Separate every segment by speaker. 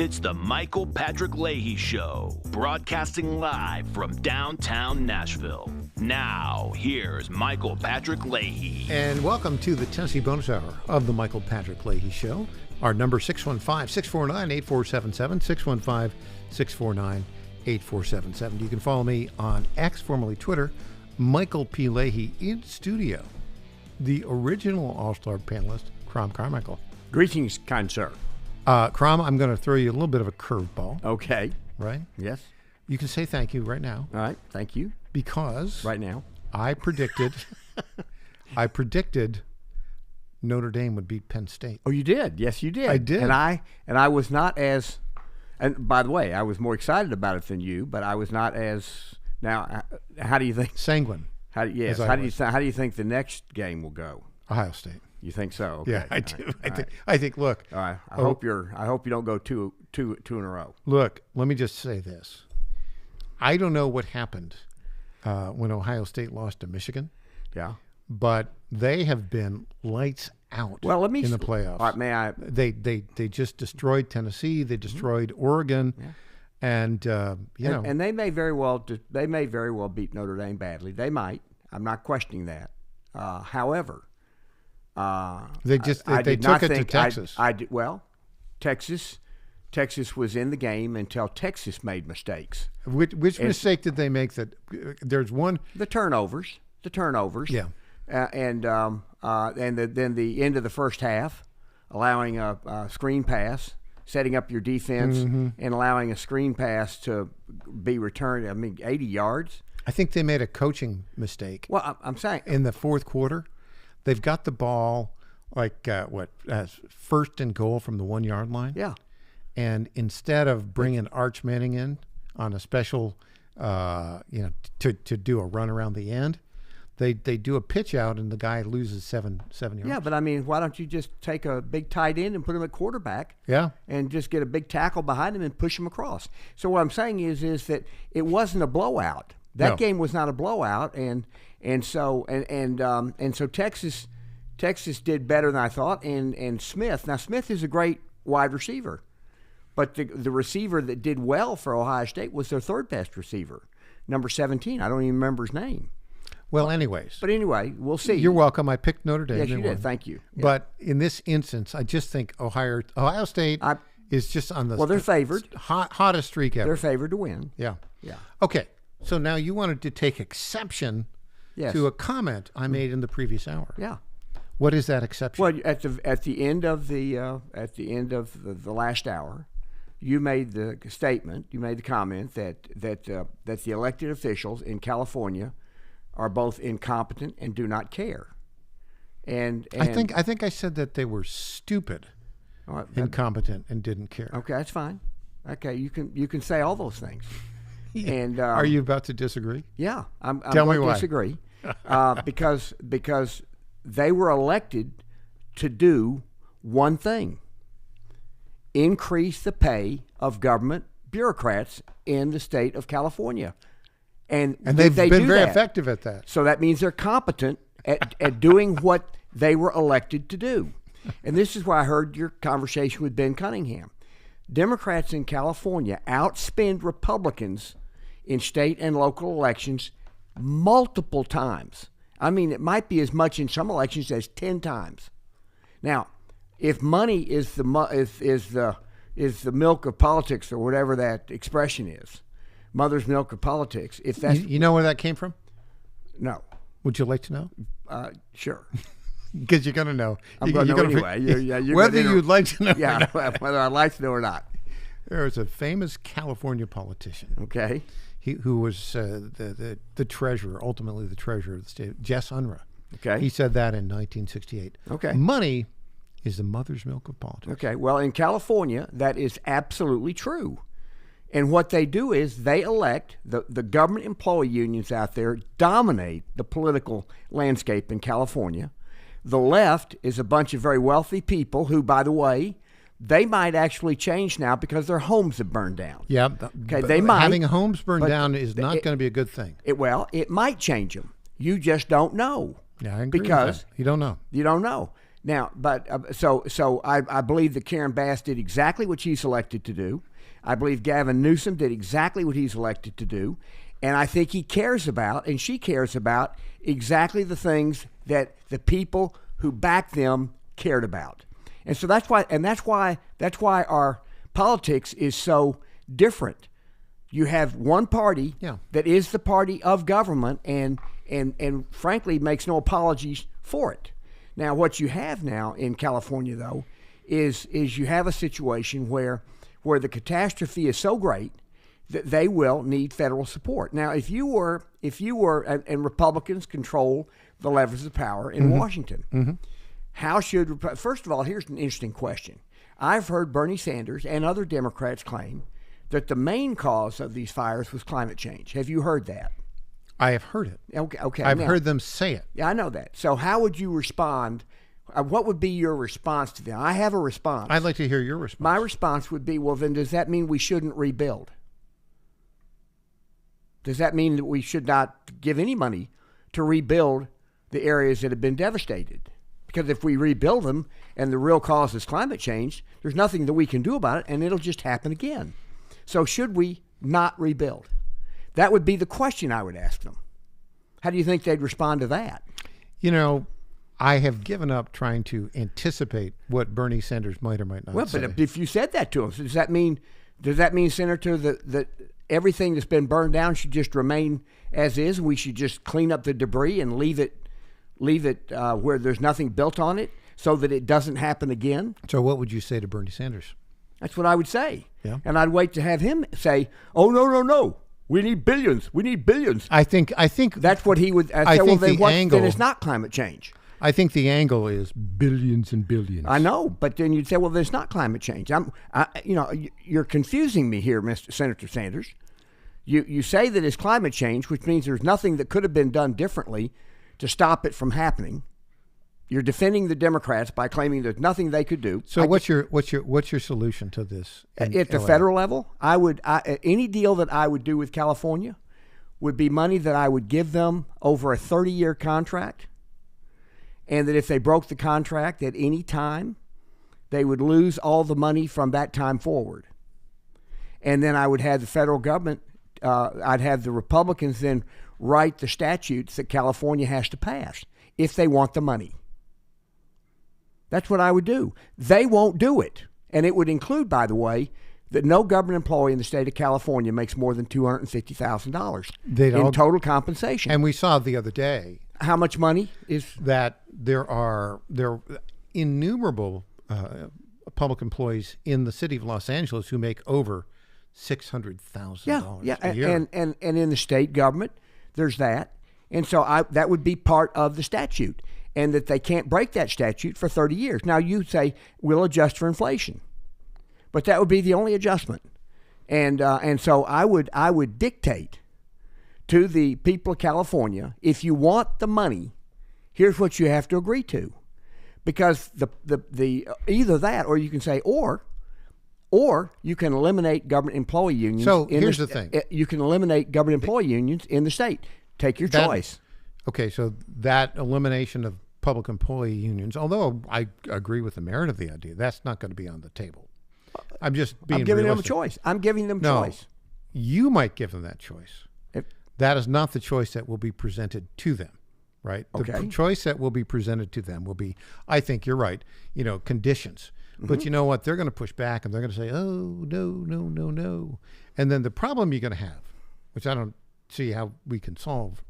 Speaker 1: It's the Michael Patrick Leahy Show, broadcasting live from downtown Nashville. Now, here's Michael Patrick Leahy.
Speaker 2: And welcome to the Tennessee bonus hour of the Michael Patrick Leahy Show. Our number 615-649-8477, 615-649-8477. You can follow me on X, formerly Twitter, Michael P. Leahy, in studio. The original All-Star panelist, Crom Carmichael.
Speaker 3: Greetings, kind sir.
Speaker 2: Crom, I'm going to throw you a little bit of a curveball.
Speaker 3: Okay.
Speaker 2: Right?
Speaker 3: Yes.
Speaker 2: You can say thank you right now.
Speaker 3: All right. Thank you.
Speaker 2: Because
Speaker 3: right now,
Speaker 2: I predicted Notre Dame would beat Penn State.
Speaker 3: Oh, you did? Yes, you did.
Speaker 2: I did.
Speaker 3: And I was not as. And by the way, I was more excited about it than you, but I was not as. Now, how do you think?
Speaker 2: Sanguine.
Speaker 3: How do you think the next game will go?
Speaker 2: Ohio State.
Speaker 3: You think so? Okay.
Speaker 2: Yeah, I do. I think. Look.
Speaker 3: All right. I hope you don't go two in a row.
Speaker 2: Look, let me just say this. I don't know what happened when Ohio State lost to Michigan.
Speaker 3: Yeah.
Speaker 2: But they have been lights out in the playoffs.
Speaker 3: All right,
Speaker 2: They just destroyed Tennessee. They destroyed Oregon. Yeah. And
Speaker 3: and they may very well beat Notre Dame badly. They might. I'm not questioning that. However,
Speaker 2: they took it to Texas.
Speaker 3: Texas was in the game until Texas made mistakes.
Speaker 2: Which mistake did they make? That there's one.
Speaker 3: The turnovers.
Speaker 2: Yeah.
Speaker 3: Then the end of the first half, allowing a screen pass, setting up your defense, and allowing a screen pass to be returned. 80 yards.
Speaker 2: I think they made a coaching mistake.
Speaker 3: Well, I'm saying
Speaker 2: in the fourth quarter, they've got the ball first and goal from the 1 yard line.
Speaker 3: Yeah.
Speaker 2: And instead of bringing Arch Manning in on a special, to do a run around the end, they do a pitch out and the guy loses seven yards.
Speaker 3: Yeah, but why don't you just take a big tight end and put him at quarterback?
Speaker 2: Yeah. And
Speaker 3: just get a big tackle behind him and push him across. So what I'm saying is that it wasn't a blowout. That game was not a blowout, and so Texas did better than I thought. And Smith is a great wide receiver. But the receiver that did well for Ohio State was their third best receiver, number 17. I don't even remember his name.
Speaker 2: Well, anyways.
Speaker 3: But anyway, we'll see.
Speaker 2: You're welcome. I picked Notre Dame.
Speaker 3: Yes, you did. Thank you. Yeah.
Speaker 2: But in this instance, I just think Ohio State is just on the
Speaker 3: they're favored.
Speaker 2: Hottest streak ever.
Speaker 3: They're favored to win.
Speaker 2: Yeah.
Speaker 3: Yeah.
Speaker 2: Okay. So now you wanted to take exception to a comment I made in the previous hour.
Speaker 3: Yeah.
Speaker 2: What is that exception?
Speaker 3: Well, at the end of the last hour, you made the statement. You made the comment that the elected officials in California are both incompetent and do not care. And
Speaker 2: I think I said that they were stupid, incompetent, and didn't care.
Speaker 3: Okay, that's fine. Okay, you can say all those things.
Speaker 2: Yeah.
Speaker 3: And
Speaker 2: are you about to disagree?
Speaker 3: Yeah, I'm
Speaker 2: Tell
Speaker 3: going
Speaker 2: me
Speaker 3: to
Speaker 2: why.
Speaker 3: disagree because they were elected to do one thing: increase the pay of government bureaucrats in the state of California. And
Speaker 2: they've been very effective at that.
Speaker 3: So that means they're competent at doing what they were elected to do. And this is why I heard your conversation with Ben Cunningham. Democrats in California outspend Republicans in state and local elections multiple times. It might be as much in some elections as 10 times. Now, if money is the milk of politics, or whatever that expression is, mother's milk of politics. If that's
Speaker 2: you know where that came from?
Speaker 3: No.
Speaker 2: Would you like to know?
Speaker 3: Sure.
Speaker 2: Because you're going to know.
Speaker 3: I'm going to know anyway. You're
Speaker 2: whether you'd like to know.
Speaker 3: Yeah, whether I'd like to know or not.
Speaker 2: There was a famous California politician.
Speaker 3: Okay.
Speaker 2: Who was the treasurer, ultimately the treasurer of the state, Jess Unruh.
Speaker 3: Okay.
Speaker 2: He said that in 1968.
Speaker 3: Okay.
Speaker 2: Money is the mother's milk of politics.
Speaker 3: Okay. Well, in California, that is absolutely true. And what they do is they elect, the government employee unions out there dominate the political landscape in California. The left is a bunch of very wealthy people who, by the way, they might actually change now because their homes have burned down.
Speaker 2: Yeah.
Speaker 3: Okay, they might.
Speaker 2: Having homes burned down is not going to be a good thing.
Speaker 3: It might change them. You just don't know.
Speaker 2: Yeah, I agree with that. You don't know.
Speaker 3: You don't know. Now, but so I believe that Karen Bass did exactly what she's elected to do. I believe Gavin Newsom did exactly what he's elected to do. And I think he cares about, and she cares about, exactly the things that the people who back them cared about. And so that's why our politics is so different. You have one party that is the party of government and frankly makes no apologies for it. Now, what you have now in California, though, is you have a situation where the catastrophe is so great that they will need federal support. Now, if you were, and Republicans control the levers of power in Washington, how should, first of all, here's an interesting question. I've heard Bernie Sanders and other Democrats claim that the main cause of these fires was climate change. Have you heard that?
Speaker 2: I have heard it.
Speaker 3: Okay.
Speaker 2: I've heard them say it.
Speaker 3: Yeah, I know that. So how would you respond? What would be your response to them? I have a response.
Speaker 2: I'd like to hear your response.
Speaker 3: My response would be, well, then does that mean we shouldn't rebuild? Does that mean that we should not give any money to rebuild the areas that have been devastated? Because if we rebuild them and the real cause is climate change, there's nothing that we can do about it, and it'll just happen again. So should we not rebuild? That would be the question I would ask them. How do you think they'd respond to that?
Speaker 2: You know, I have given up trying to anticipate what Bernie Sanders might or might not say.
Speaker 3: Well, but if you said that to him, does that mean, Senator, that everything that's been burned down should just remain as is? We should just clean up the debris and leave it where there's nothing built on it so that it doesn't happen again?
Speaker 2: So what would you say to Bernie Sanders?
Speaker 3: That's what I would say.
Speaker 2: Yeah.
Speaker 3: And I'd wait to have him say, oh, no. We need billions. We need billions.
Speaker 2: I think
Speaker 3: that's what he would.
Speaker 2: I think the angle.
Speaker 3: Then it's not climate change.
Speaker 2: I think the angle is billions and billions.
Speaker 3: I know, but then you'd say, well, there's not climate change. You're confusing me here, Mr. Senator Sanders. You say that it's climate change, which means there's nothing that could have been done differently to stop it from happening. You're defending the Democrats by claiming there's nothing they could do.
Speaker 2: So what's your solution to this?
Speaker 3: At the federal level, any deal that I would do with California would be money that I would give them over a 30-year contract, and that if they broke the contract at any time, they would lose all the money from that time forward. And then I would have the federal government, I'd have the Republicans then write the statutes that California has to pass if they want the money. That's what I would do. They won't do it. And it would include, by the way, that no government employee in the state of California makes more than $250,000 in total compensation.
Speaker 2: And we saw the other day.
Speaker 3: How much money is
Speaker 2: that? There are innumerable public employees in the city of Los Angeles who make over $600,000 a year.
Speaker 3: And in the state government, there's that. And so that would be part of the statute. And that they can't break that statute for 30 years. Now, you say, we'll adjust for inflation. But that would be the only adjustment. And so I would dictate to the people of California, if you want the money, here's what you have to agree to. Because the either that, or you can say, or you can eliminate government employee unions.
Speaker 2: So here's the thing.
Speaker 3: You can eliminate government employee unions in the state. Take your choice.
Speaker 2: Okay, so that elimination of public employee unions, although I agree with the merit of the idea, that's not going to be on the table. I'm just being
Speaker 3: giving
Speaker 2: realistic.
Speaker 3: them a choice. I'm giving them
Speaker 2: No,
Speaker 3: choice.
Speaker 2: You might give them that choice. That is not the choice that will be presented to them, right?
Speaker 3: Okay.
Speaker 2: The choice that will be presented to them will be, I think you're right, conditions. Mm-hmm. But you know what? They're going to push back and they're going to say, oh, no. And then the problem you're going to have, which I don't see how we can solve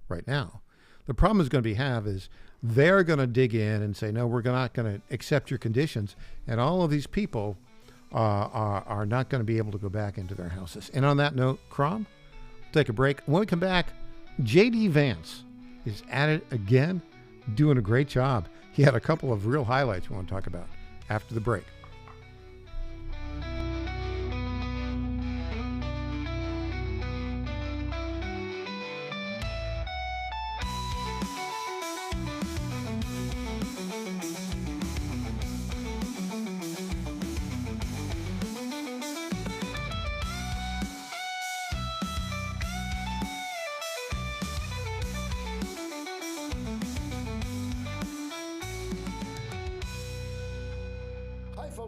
Speaker 2: right now, the problem is going to is they're going to dig in and say, no, we're not going to accept your conditions. And all of these people are not going to be able to go back into their houses. And on that note, Crom, take a break. When we come back, J.D. Vance is at it again, doing a great job. He had a couple of real highlights we want to talk about after the break.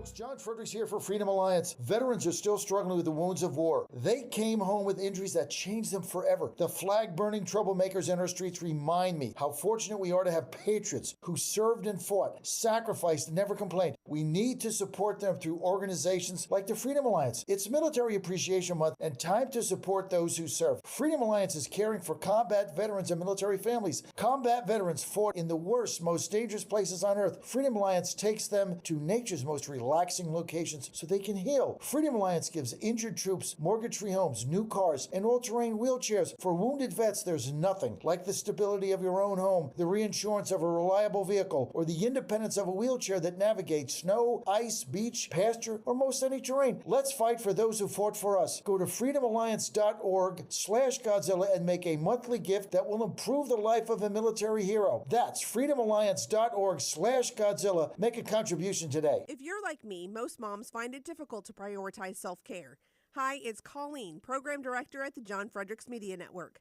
Speaker 4: folks. John Fredericks here for Freedom Alliance. Veterans are still struggling with the wounds of war. They came home with injuries that changed them forever. The flag-burning troublemakers in our streets remind me how fortunate we are to have patriots who served and fought, sacrificed, and never complained. We need to support them through organizations like the Freedom Alliance. It's Military Appreciation Month and time to support those who serve. Freedom Alliance is caring for combat veterans and military families. Combat veterans fought in the worst, most dangerous places on earth. Freedom Alliance takes them to nature's most relaxing locations so they can heal. Freedom Alliance gives injured troops mortgage-free homes, new cars, and all-terrain wheelchairs. For wounded vets, there's nothing like the stability of your own home, the reinsurance of a reliable vehicle, or the independence of a wheelchair that navigates snow, ice, beach, pasture, or most any terrain. Let's fight for those who fought for us. Go to freedomalliance.org/Godzilla and make a monthly gift that will improve the life of a military hero. That's freedomalliance.org/Godzilla. Make a contribution today.
Speaker 5: If you're like me, most moms find it difficult to prioritize self-care. Hi, it's Colleen, Program Director at the John Fredericks Media Network.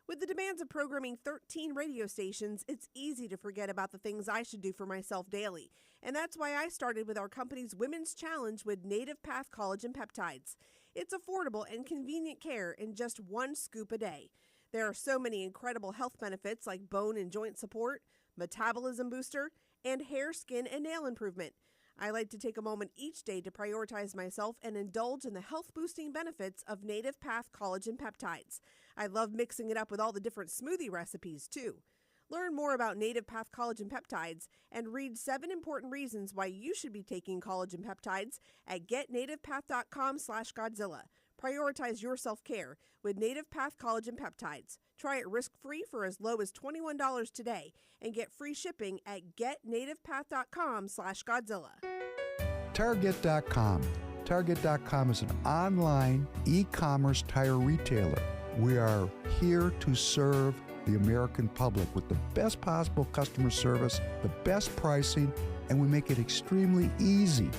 Speaker 5: With the demands of programming 13 radio stations, it's easy to forget about the things I should do for myself daily. And that's why I started with our company's Women's Challenge with Native Path Collagen Peptides. It's affordable and convenient care in just 1 scoop a day. There are so many incredible health benefits like bone and joint support, metabolism booster, and hair, skin, and nail improvement. I like to take a moment each day to prioritize myself and indulge in the health-boosting benefits of Native Path Collagen Peptides. I love mixing it up with all the different smoothie recipes, too. Learn more about Native Path Collagen Peptides and read 7 important reasons why you should be taking collagen peptides at getnativepath.com/Godzilla. Prioritize your self-care with Native Path Collagen Peptides. Try it risk-free for as low as $21 today and get free shipping at getnativepath.com/Godzilla.
Speaker 6: Target.com. Target.com is an online e-commerce tire retailer. We are here to serve the American public with the best possible customer service, the best pricing, and we make it extremely easy.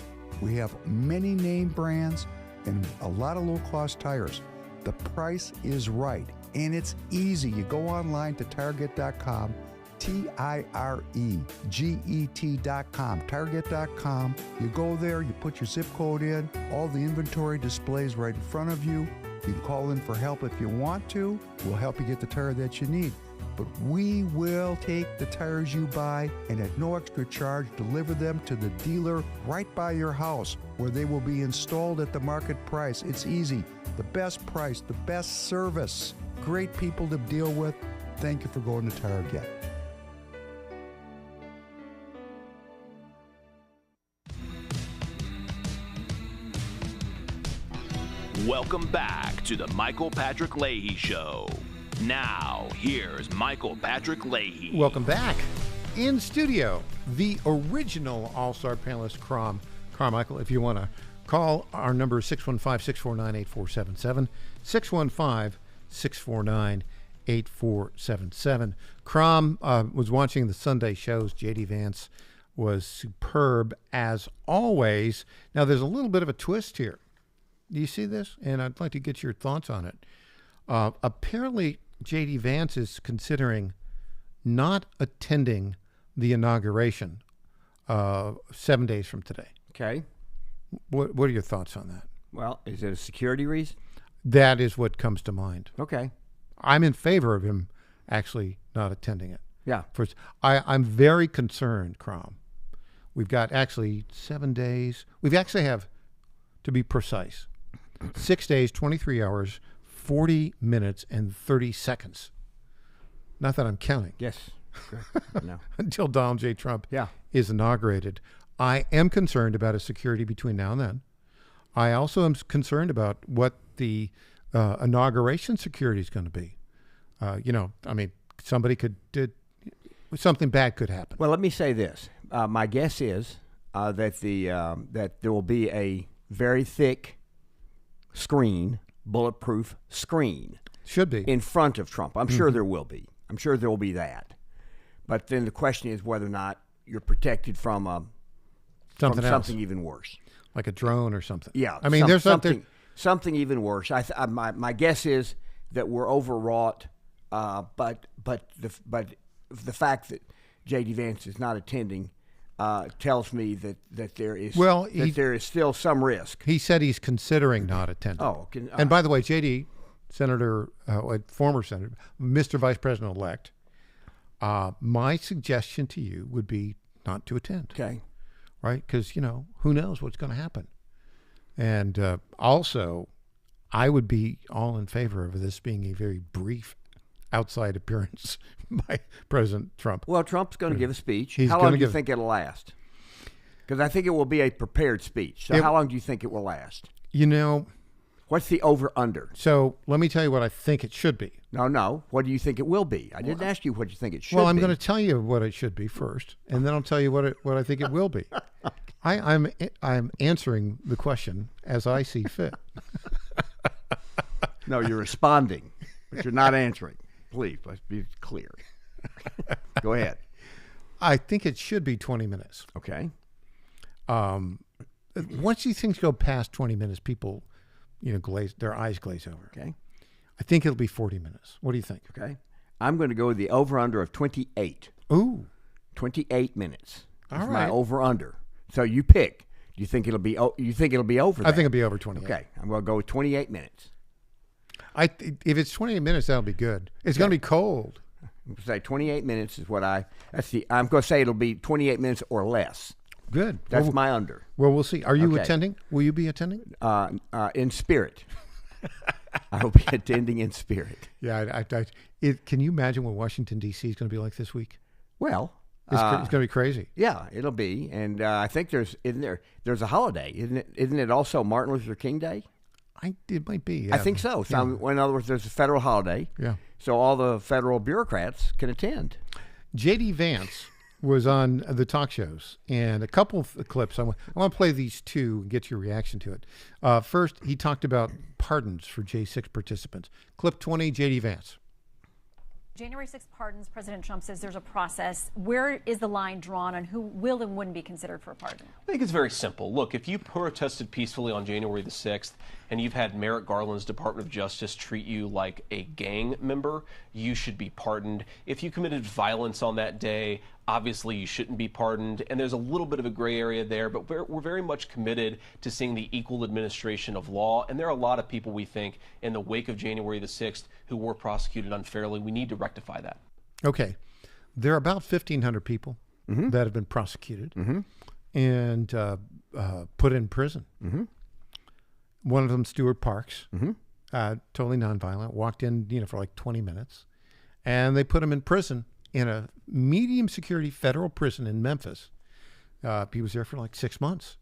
Speaker 6: We have many name brands and a lot of low-cost tires. The price is right, and it's easy. You go online to Target.com, TIREGET.com, Target.com. You go there, you put your zip code in, all the inventory displays right in front of you. You can call in for help if you want to. We'll help you get the tire that you need. But we will take the tires you buy and at no extra charge deliver them to the dealer right by your house where they will be installed at the market price. It's easy. The best price, the best service. Great people to deal with. Thank you for going to Target.
Speaker 1: Welcome back to the Michael Patrick Leahy Show. Now, here's Michael Patrick Leahy.
Speaker 2: Welcome back. In studio, the original All-Star panelist, Carmichael. If you want to call, our number is 615-649-8477, 615-649-8477. Crom was watching the Sunday shows. J.D. Vance was superb as always. Now, there's a little bit of a twist here. Do you see this? And I'd like to get your thoughts on it. Apparently, J.D. Vance is considering not attending the inauguration 7 days from today.
Speaker 3: Okay.
Speaker 2: What are your thoughts on that?
Speaker 3: Well, is it a security reason?
Speaker 2: That is what comes to mind.
Speaker 3: Okay.
Speaker 2: I'm in favor of him actually not attending it.
Speaker 3: Yeah.
Speaker 2: First, I'm very concerned, Crom. We've got actually 7 days. We actually have, to be precise, 6 days, 23 hours, 40 minutes, and 30 seconds. Not that I'm counting.
Speaker 3: Yes. No.
Speaker 2: Until Donald J. Trump
Speaker 3: Yeah.
Speaker 2: is inaugurated. I am concerned about his security between now and then. I also am concerned about what the inauguration security is going to be. Something bad could happen.
Speaker 3: Well, let me say this. My guess is that that there will be a very thick screen, bulletproof screen.
Speaker 2: Should be.
Speaker 3: In front of Trump. I'm sure there will be. I'm sure there will be that. But then the question is whether or not you're protected from something even worse.
Speaker 2: Like a drone or something.
Speaker 3: Yeah.
Speaker 2: I mean, there's
Speaker 3: something even worse. My guess is that we're overwrought, but the fact that J.D. Vance is not attending tells me that there is there is still some risk.
Speaker 2: He said he's considering not attending. And by the way, JD, former Senator, Mr. Vice President-elect, my suggestion to you would be not to attend.
Speaker 3: Okay.
Speaker 2: Right? Because, who knows what's going to happen. And also, I would be all in favor of this being a very brief outside appearance by President Trump.
Speaker 3: Well, Trump's going to give a speech. How long do you think it'll last? Because I think it will be a prepared speech. So how long do you think it will last?
Speaker 2: What's
Speaker 3: the over-under?
Speaker 2: So let me tell you what I think it should be.
Speaker 3: No. What do you think it will be? I didn't ask you what you think it should be.
Speaker 2: Well, I'm going to tell you what it should be first, and then I'll tell you what I think it will be. I'm answering the question as I see fit.
Speaker 3: No, you're responding, but you're not answering. Please, let's be clear. Go ahead.
Speaker 2: I think it should be 20 minutes.
Speaker 3: Okay.
Speaker 2: Once these things go past 20 minutes, people, their eyes glaze over.
Speaker 3: Okay.
Speaker 2: I think it'll be 40 minutes. What do you think?
Speaker 3: Okay. I'm going to go with the over-under of 28.
Speaker 2: Ooh.
Speaker 3: 28 minutes.
Speaker 2: All
Speaker 3: That's
Speaker 2: right.
Speaker 3: my over-under. So you pick. Do you think it'll be? You think it'll be over?
Speaker 2: I think it'll be over 28.
Speaker 3: Okay. I'm going to go with 28 minutes.
Speaker 2: If it's 28 minutes, that'll be good. It's going to be cold.
Speaker 3: I'm going to say 28 minutes is what I'm going to say it'll be 28 minutes or less.
Speaker 2: Good.
Speaker 3: That's my under.
Speaker 2: Well, we'll see. Are you attending? Will you be attending?
Speaker 3: In spirit. I will be attending in spirit.
Speaker 2: Yeah. Can you imagine what Washington, D.C. is going to be like this week?
Speaker 3: Well,
Speaker 2: it's going to be crazy.
Speaker 3: Yeah, it'll be. And I think there's a holiday. Isn't it also Martin Luther King Day?
Speaker 2: It might be. Yeah.
Speaker 3: I think so. In other words, there's a federal holiday.
Speaker 2: Yeah.
Speaker 3: So all the federal bureaucrats can attend.
Speaker 2: J.D. Vance was on the talk shows, and a couple of clips. I want to play these two and get your reaction to it. First, he talked about pardons for J6 participants. Clip 20, J.D. Vance.
Speaker 7: January 6th pardons, President Trump says there's a process. Where is the line drawn on who will and wouldn't be considered for a pardon?
Speaker 8: I think it's very simple. Look, if you protested peacefully on January the 6th and you've had Merrick Garland's Department of Justice treat you like a gang member, you should be pardoned. If you committed violence on that day, obviously you shouldn't be pardoned. And there's a little bit of a gray area there, but we're very much committed to seeing the equal administration of law. And there are a lot of people, we think, in the wake of January the 6th who were prosecuted unfairly. We need to rectify that.
Speaker 2: Okay. There are about 1,500 people that have been prosecuted and put in prison. One of them, Stuart Parks, totally nonviolent, walked in, for like 20 minutes, and they put him in prison in a medium security federal prison in Memphis. He was there for like 6 months.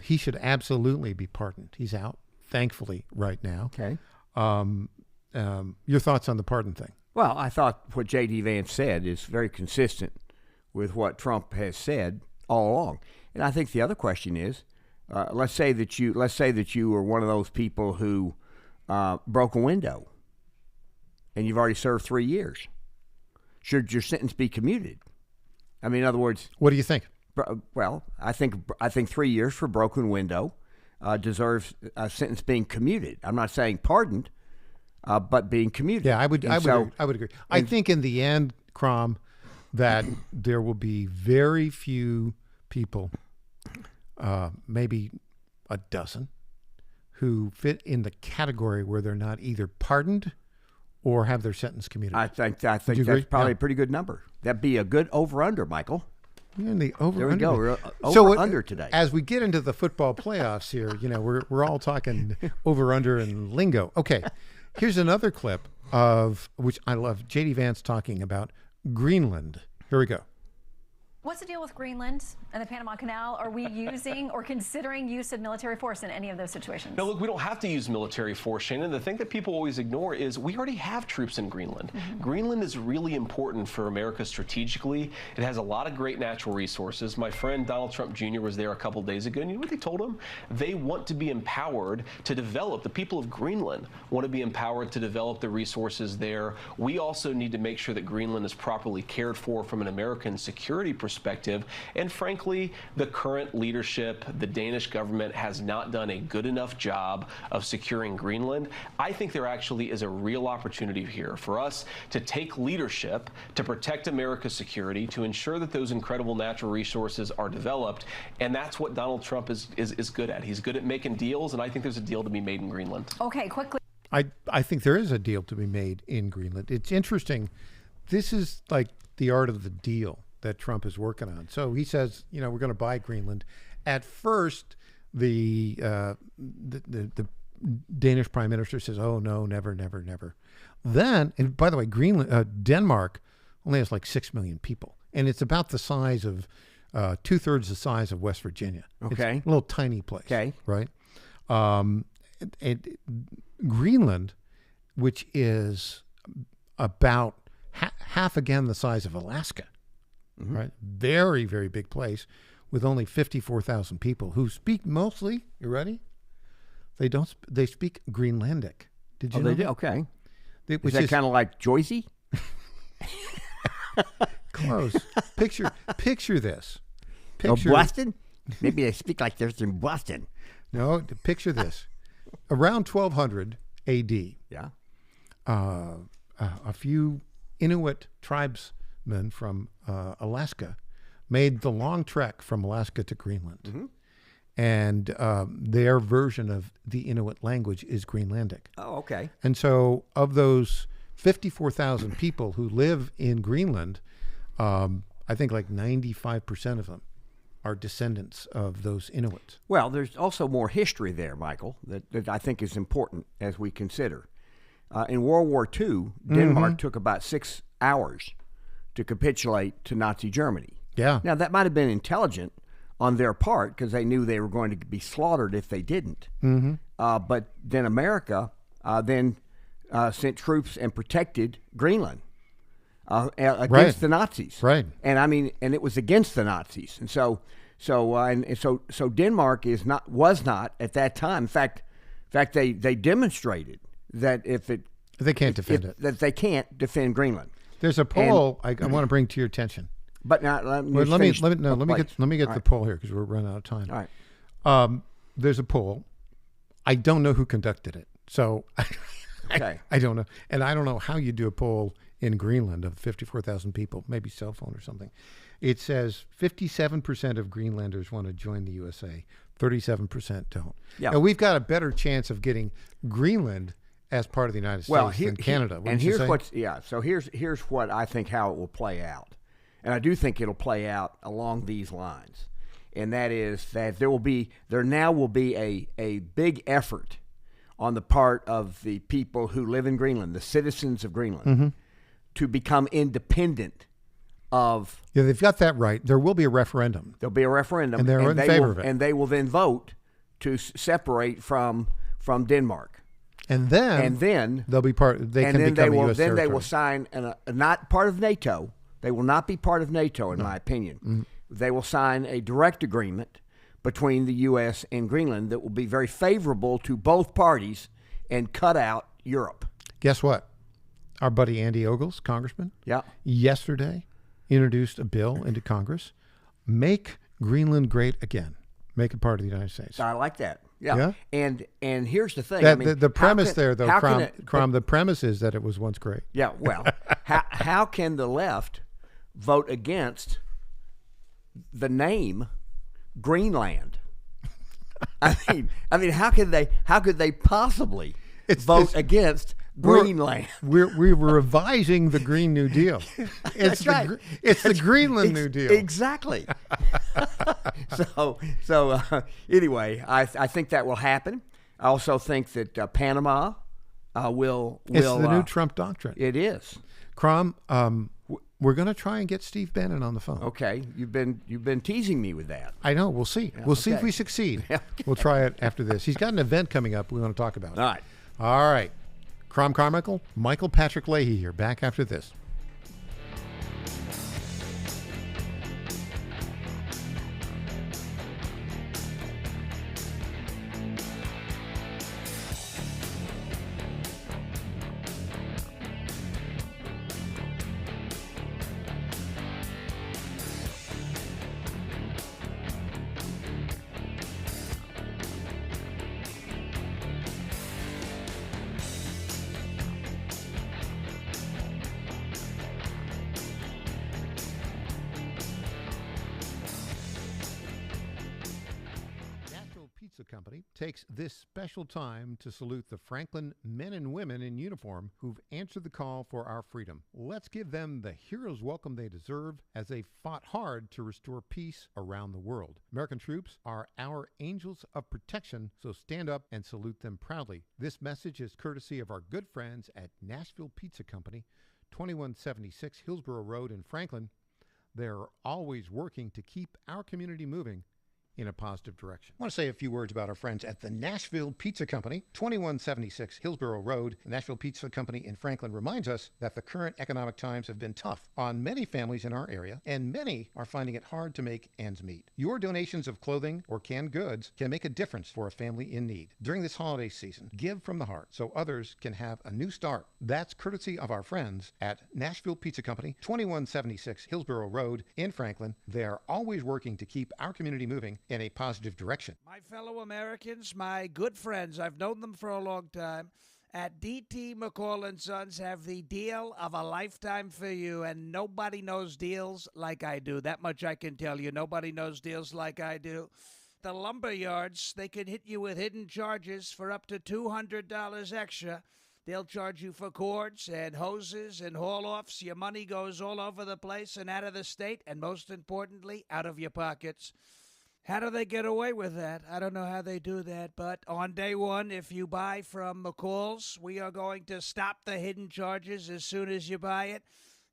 Speaker 2: He should absolutely be pardoned. He's out, thankfully, right now.
Speaker 3: Okay.
Speaker 2: Your thoughts on the pardon thing?
Speaker 3: Well, I thought what J.D. Vance said is very consistent with what Trump has said all along. And I think the other question is, let's say that you were one of those people who broke a window, and you've already served 3 years. Should your sentence be commuted? I mean, in other words,
Speaker 2: what do you think?
Speaker 3: Well, I think 3 years for broken window deserves a sentence being commuted. I'm not saying pardoned, but being commuted.
Speaker 2: Yeah, I would agree. I think in the end, Crom, that there will be very few people, maybe a dozen, who fit in the category where they're not either pardoned or have their sentence commuted.
Speaker 3: I think that's probably a pretty good number. That'd be a good over-under, Michael.
Speaker 2: Yeah, the over.
Speaker 3: There we go. We're over-under today.
Speaker 2: As we get into the football playoffs here, we're all talking over-under and lingo. Okay, here's another clip of which I love. J.D. Vance talking about Greenland. Here we go.
Speaker 7: What's the deal with Greenland and the Panama Canal? Are we using or considering use of military force in any of those situations?
Speaker 8: No, look, we don't have to use military force, Shannon. The thing that people always ignore is we already have troops in Greenland. Greenland is really important for America strategically. It has a lot of great natural resources. My friend Donald Trump Jr. was there a couple days ago, and you know what they told him? They want to be empowered to develop. The people of Greenland want to be empowered to develop the resources there. We also need to make sure that Greenland is properly cared for from an American security perspective. perspective. And frankly, the current leadership, the Danish government, has not done a good enough job of securing Greenland. I think there actually is a real opportunity here for us to take leadership to protect America's security, to ensure that those incredible natural resources are developed. And that's what Donald Trump is good at. He's good at making deals, and I think there's a deal to be made in Greenland.
Speaker 7: Okay, quickly.
Speaker 2: I think there is a deal to be made in Greenland. It's interesting. This is like the art of the deal that Trump is working on. So he says, we're going to buy Greenland. At first, the Danish prime minister says, "Oh no, never, never, never." Then, and by the way, Denmark only has like 6 million people, and it's about the size of 2/3 the size of West Virginia.
Speaker 3: Okay,
Speaker 2: it's a little tiny place.
Speaker 3: Okay,
Speaker 2: right. And Greenland, which is about half again the size of Alaska, right? Very, very big place with only 54,000 people who speak mostly. You ready? They speak Greenlandic. Did you know
Speaker 3: they do?
Speaker 2: that?
Speaker 3: Okay.
Speaker 2: Which
Speaker 3: is that kind of like Joycey?
Speaker 2: Close. Picture this.
Speaker 3: Boston? Maybe they speak like they're in Boston.
Speaker 2: No, picture this. Around 1200 A.D.,
Speaker 3: yeah,
Speaker 2: a few Inuit tribesmen from Alaska made the long trek from Alaska to Greenland. And their version of the Inuit language is Greenlandic.
Speaker 3: Oh, okay.
Speaker 2: And so of those 54,000 people who live in Greenland, I think like 95% of them are descendants of those Inuits.
Speaker 3: Well, there's also more history there, Michael, that I think is important as we consider. In World War II, Denmark took about 6 hours to capitulate to Nazi Germany.
Speaker 2: Yeah.
Speaker 3: Now, that might have been intelligent on their part because they knew they were going to be slaughtered if they didn't. But then America sent troops and protected Greenland against the Nazis.
Speaker 2: Right.
Speaker 3: And it was against the Nazis. And so Denmark was not at that time. In fact, they demonstrated that
Speaker 2: they can't defend it,
Speaker 3: that they can't defend Greenland.
Speaker 2: There's a poll I want to bring to your attention.
Speaker 3: But now let me
Speaker 2: get the poll here because we're running out of time.
Speaker 3: All right.
Speaker 2: There's a poll. I don't know who conducted it, so I don't know, and I don't know how you do a poll in Greenland of 54,000 people, maybe cell phone or something. It says 57% of Greenlanders want to join the USA, 37% don't.
Speaker 3: Yeah.
Speaker 2: Now we've got a better chance of getting Greenland as part of the United States than Canada.
Speaker 3: So here's what I think how it will play out. And I do think it'll play out along these lines. And that is that there now will be a big effort on the part of the people who live in Greenland, the citizens of Greenland, to become independent of...
Speaker 2: Yeah, they've got that right. There will be a referendum.
Speaker 3: There'll be a referendum.
Speaker 2: And they're in favor of it.
Speaker 3: And they will then vote to separate from Denmark.
Speaker 2: And then they'll be part... They can become a U.S. territory.
Speaker 3: Then they will sign, not part of NATO... They will not be part of NATO, in my opinion. They will sign a direct agreement between the U.S. and Greenland that will be very favorable to both parties and cut out Europe.
Speaker 2: Guess what? Our buddy Andy Ogles, congressman, yesterday introduced a bill into Congress, make Greenland great again, make it part of the United States.
Speaker 3: I like that. Yeah. And here's the thing.
Speaker 2: The premise there, though, Crom, the premise is that it was once great.
Speaker 3: Yeah, well, how can the left vote against the name Greenland? I mean, how could they possibly vote against Greenland?
Speaker 2: We're revising the Green New Deal. It's the Greenland New Deal.
Speaker 3: Exactly. So anyway, I think that will happen. I also think that Panama will. It's
Speaker 2: the new Trump doctrine.
Speaker 3: It is.
Speaker 2: Crom, we're going to try and get Steve Bannon on the phone.
Speaker 3: Okay, you've been teasing me with that.
Speaker 2: I know. We'll see. Yeah, we'll see if we succeed. Okay. We'll try it after this. He's got an event coming up we want to talk about. All right. Crom Carmichael, Michael Patrick Leahy here. Back after this. takes this special time to salute the Franklin men and women in uniform who've answered the call for our freedom. Let's give them the hero's welcome they deserve as they fought hard to restore peace around the world. American troops are our angels of protection, so stand up and salute them proudly. This message is courtesy of our good friends at Nashville Pizza Company, 2176 Hillsborough Road in Franklin. They're always working to keep our community moving in a positive direction. I want to say a few words about our friends at the Nashville Pizza Company, 2176 Hillsborough Road. The Nashville Pizza Company in Franklin reminds us that the current economic times have been tough on many families in our area, and many are finding it hard to make ends meet. Your donations of clothing or canned goods can make a difference for a family in need. During this holiday season, give from the heart so others can have a new start. That's courtesy of our friends at Nashville Pizza Company, 2176 Hillsborough Road in Franklin. They are always working to keep our community moving in a positive direction.
Speaker 9: My fellow Americans, my good friends, I've known them for a long time, at D.T. McCall & Sons have the deal of a lifetime for you, and nobody knows deals like I do. That much I can tell you. Nobody knows deals like I do. The lumber yards, they can hit you with hidden charges for up to $200 extra. They'll charge you for cords and hoses and haul-offs. Your money goes all over the place and out of the state, and most importantly, out of your pockets. How do they get away with that? I don't know how they do that, but on day one, if you buy from McCall's, we are going to stop the hidden charges as soon as you buy it.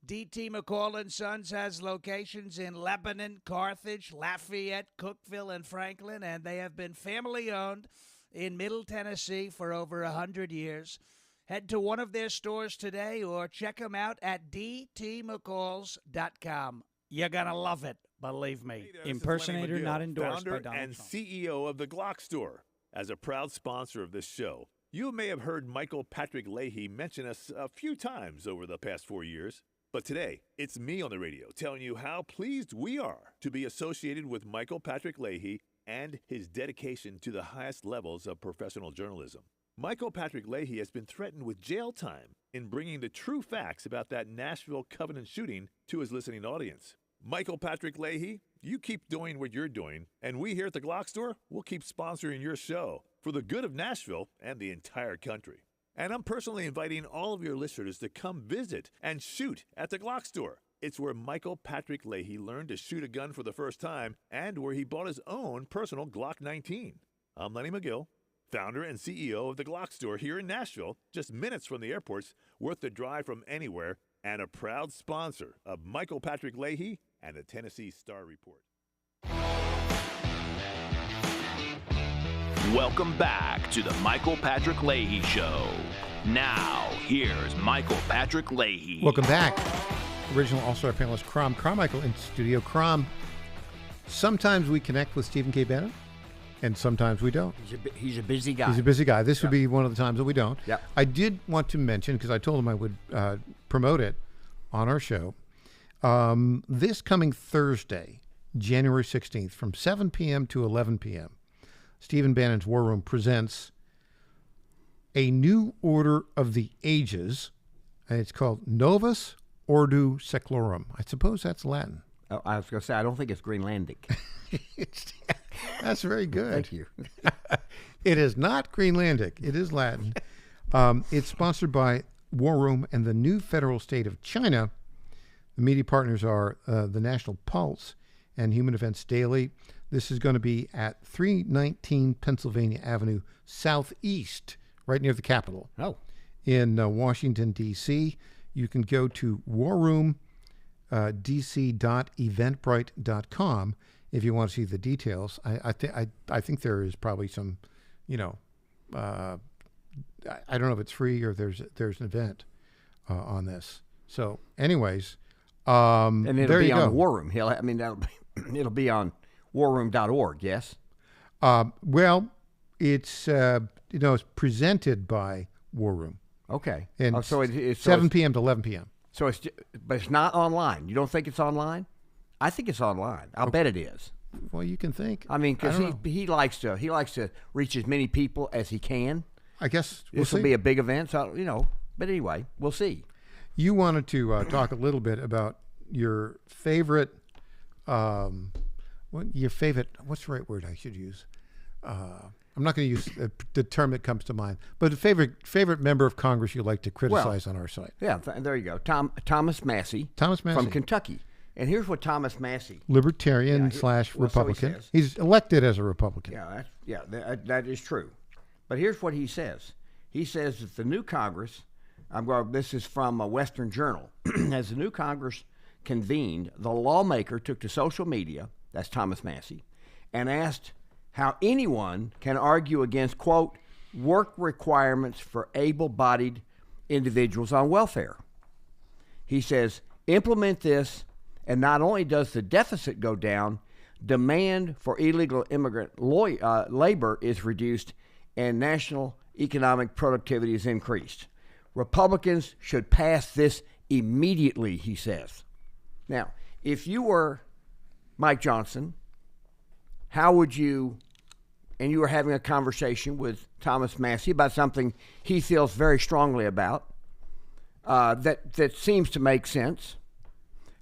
Speaker 9: D.T. McCall & Sons has locations in Lebanon, Carthage, Lafayette, Cookeville, and Franklin, and they have been family-owned in Middle Tennessee for over 100 years. Head to one of their stores today or check them out at dtmccalls.com. You're going to love it, believe me.
Speaker 10: Hey there,
Speaker 11: Impersonator not endorsed by
Speaker 10: founder
Speaker 11: Donald
Speaker 10: and
Speaker 11: Trump.
Speaker 10: CEO of the Glock Store. As a proud sponsor of this show, you may have heard Michael Patrick Leahy mention us a few times over the past 4 years. But today, it's me on the radio telling you how pleased we are to be associated with Michael Patrick Leahy and his dedication to the highest levels of professional journalism. Michael Patrick Leahy has been threatened with jail time in bringing the true facts about that Nashville Covenant shooting to his listening audience. Michael Patrick Leahy, you keep doing what you're doing, and we here at the Glock Store will keep sponsoring your show for the good of Nashville and the entire country. And I'm personally inviting all of your listeners to come visit and shoot at the Glock Store. It's where Michael Patrick Leahy learned to shoot a gun for the first time and where he bought his own personal Glock 19. I'm Lenny McGill, founder and CEO of the Glock Store here in Nashville, just minutes from the airports, worth the drive from anywhere, and a proud sponsor of Michael Patrick Leahy and the Tennessee Star Report.
Speaker 1: Welcome back to the Michael Patrick Leahy Show. Now, here's Michael Patrick Leahy.
Speaker 2: Welcome back. Original All-Star panelist Crom Carmichael in studio. Crom, sometimes we connect with Stephen K. Bannon, and sometimes we don't.
Speaker 3: He's a busy guy.
Speaker 2: He's a busy guy. This would be one of the times that we don't.
Speaker 3: Yep.
Speaker 2: I did want to mention, because I told him I would promote it on our show, this coming Thursday, January 16th, from 7 p.m. to 11 p.m., Stephen Bannon's War Room presents A New Order of the Ages, and it's called Novus Ordo Seclorum. I suppose that's Latin.
Speaker 3: Oh, I was going to say, I don't think it's Greenlandic.
Speaker 2: That's very good.
Speaker 3: Thank you.
Speaker 2: It is not Greenlandic. It is Latin. It's sponsored by War Room and the new federal state of China. The media partners are the National Pulse and Human Events Daily. This is going to be at 319 Pennsylvania Avenue Southeast, right near the Capitol.
Speaker 3: Oh.
Speaker 2: In Washington, D.C. You can go to warroomdc.eventbrite.com if you want to see the details. I think there is probably some, I don't know if it's free or there's an event on this. So, anyways,
Speaker 3: and it'll
Speaker 2: there
Speaker 3: be
Speaker 2: you
Speaker 3: on
Speaker 2: go.
Speaker 3: the War Room. It'll be on warroom.org. Yes.
Speaker 2: Well, it's it's presented by War Room.
Speaker 3: Okay.
Speaker 2: And
Speaker 3: so it's
Speaker 2: 7 p.m. to 11 p.m.
Speaker 3: So but it's not online. You don't think it's online? I think it's online. I'll bet it is.
Speaker 2: Well, you can think.
Speaker 3: I mean, because he likes to reach as many people as he can.
Speaker 2: I guess
Speaker 3: this will be a big event. So but anyway, we'll see.
Speaker 2: You wanted to talk a little bit about your favorite. What's the right word I should use? I'm not going to use the term that comes to mind, but a favorite member of Congress you like to criticize on our site.
Speaker 3: Yeah, there you go. Thomas Massey.
Speaker 2: Thomas Massey.
Speaker 3: From Kentucky. And here's what Thomas Massey.
Speaker 2: Libertarian / Republican.
Speaker 3: So
Speaker 2: he's elected as a Republican.
Speaker 3: That is true. But here's what he says. He says that the new Congress, this is from a Western Journal, as the new Congress convened, the lawmaker took to social media, that's Thomas Massey, and asked how anyone can argue against, quote, work requirements for able-bodied individuals on welfare. He says, implement this, and not only does the deficit go down, demand for illegal immigrant labor is reduced, and national economic productivity is increased. Republicans should pass this immediately, he says. Now, if you were Mike Johnson, how would you, and you were having a conversation with Thomas Massey about something he feels very strongly about, that seems to make sense,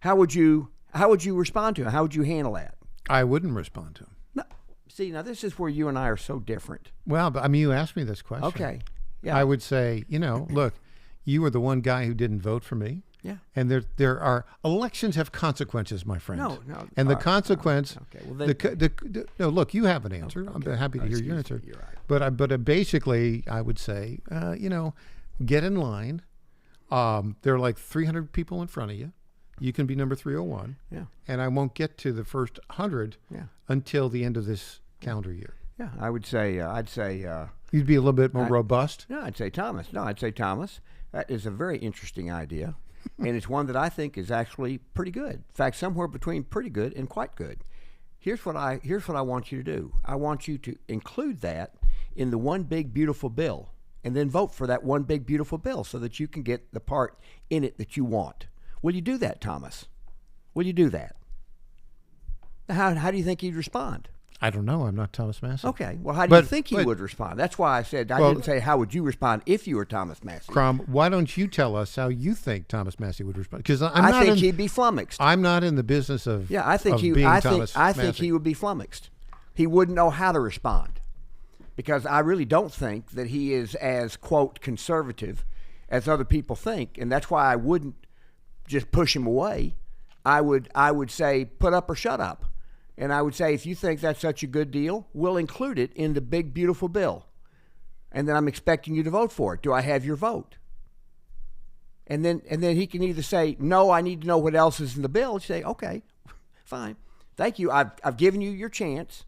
Speaker 3: how would you respond to him? How would you handle that?
Speaker 2: I wouldn't respond to him.
Speaker 3: No. See, now this is where you and I are so different.
Speaker 2: Well, but I mean, you asked me this question.
Speaker 3: Okay. Yeah.
Speaker 2: I would say, look, you were the one guy who didn't vote for me.
Speaker 3: Yeah.
Speaker 2: And there are elections have consequences, my friend.
Speaker 3: No.
Speaker 2: And the consequence.
Speaker 3: Okay. Well, then,
Speaker 2: no, look, you have an answer.
Speaker 3: Okay.
Speaker 2: I'm happy to hear your answer.
Speaker 3: You're right.
Speaker 2: But basically, I would say, get in line. There are like 300 people in front of you. You can be number 301.
Speaker 3: Yeah.
Speaker 2: And I won't get to the first 100 until the end of this calendar year.
Speaker 3: Yeah, I'd say.
Speaker 2: You'd be a little bit more robust.
Speaker 3: No, I'd say Thomas. That is a very interesting idea, and it's one that I think is actually pretty good. In fact, somewhere between pretty good and quite good. Here's what I want you to do. I want you to include that in the one big beautiful bill, and then vote for that one big beautiful bill so that you can get the part in it that you want. Will you do that, Thomas? Will you do that? How do you think he'd respond?
Speaker 2: I don't know. I'm not Thomas Massey.
Speaker 3: Okay. Well, how do you think he would respond? That's why I said I didn't say how would you respond if you were Thomas Massey.
Speaker 2: Crom, why don't you tell us how you think Thomas Massey would respond? Because
Speaker 3: I think he'd be flummoxed.
Speaker 2: I'm not in the business of
Speaker 3: I think he would be flummoxed. He wouldn't know how to respond because I really don't think that he is as quote conservative as other people think, and that's why I wouldn't just push him away. I would say put up or shut up. And I would say, if you think that's such a good deal, we'll include it in the big, beautiful bill. And then I'm expecting you to vote for it. Do I have your vote? And then he can either say, no, I need to know what else is in the bill. Say, okay, fine. Thank you. I've given you your chance.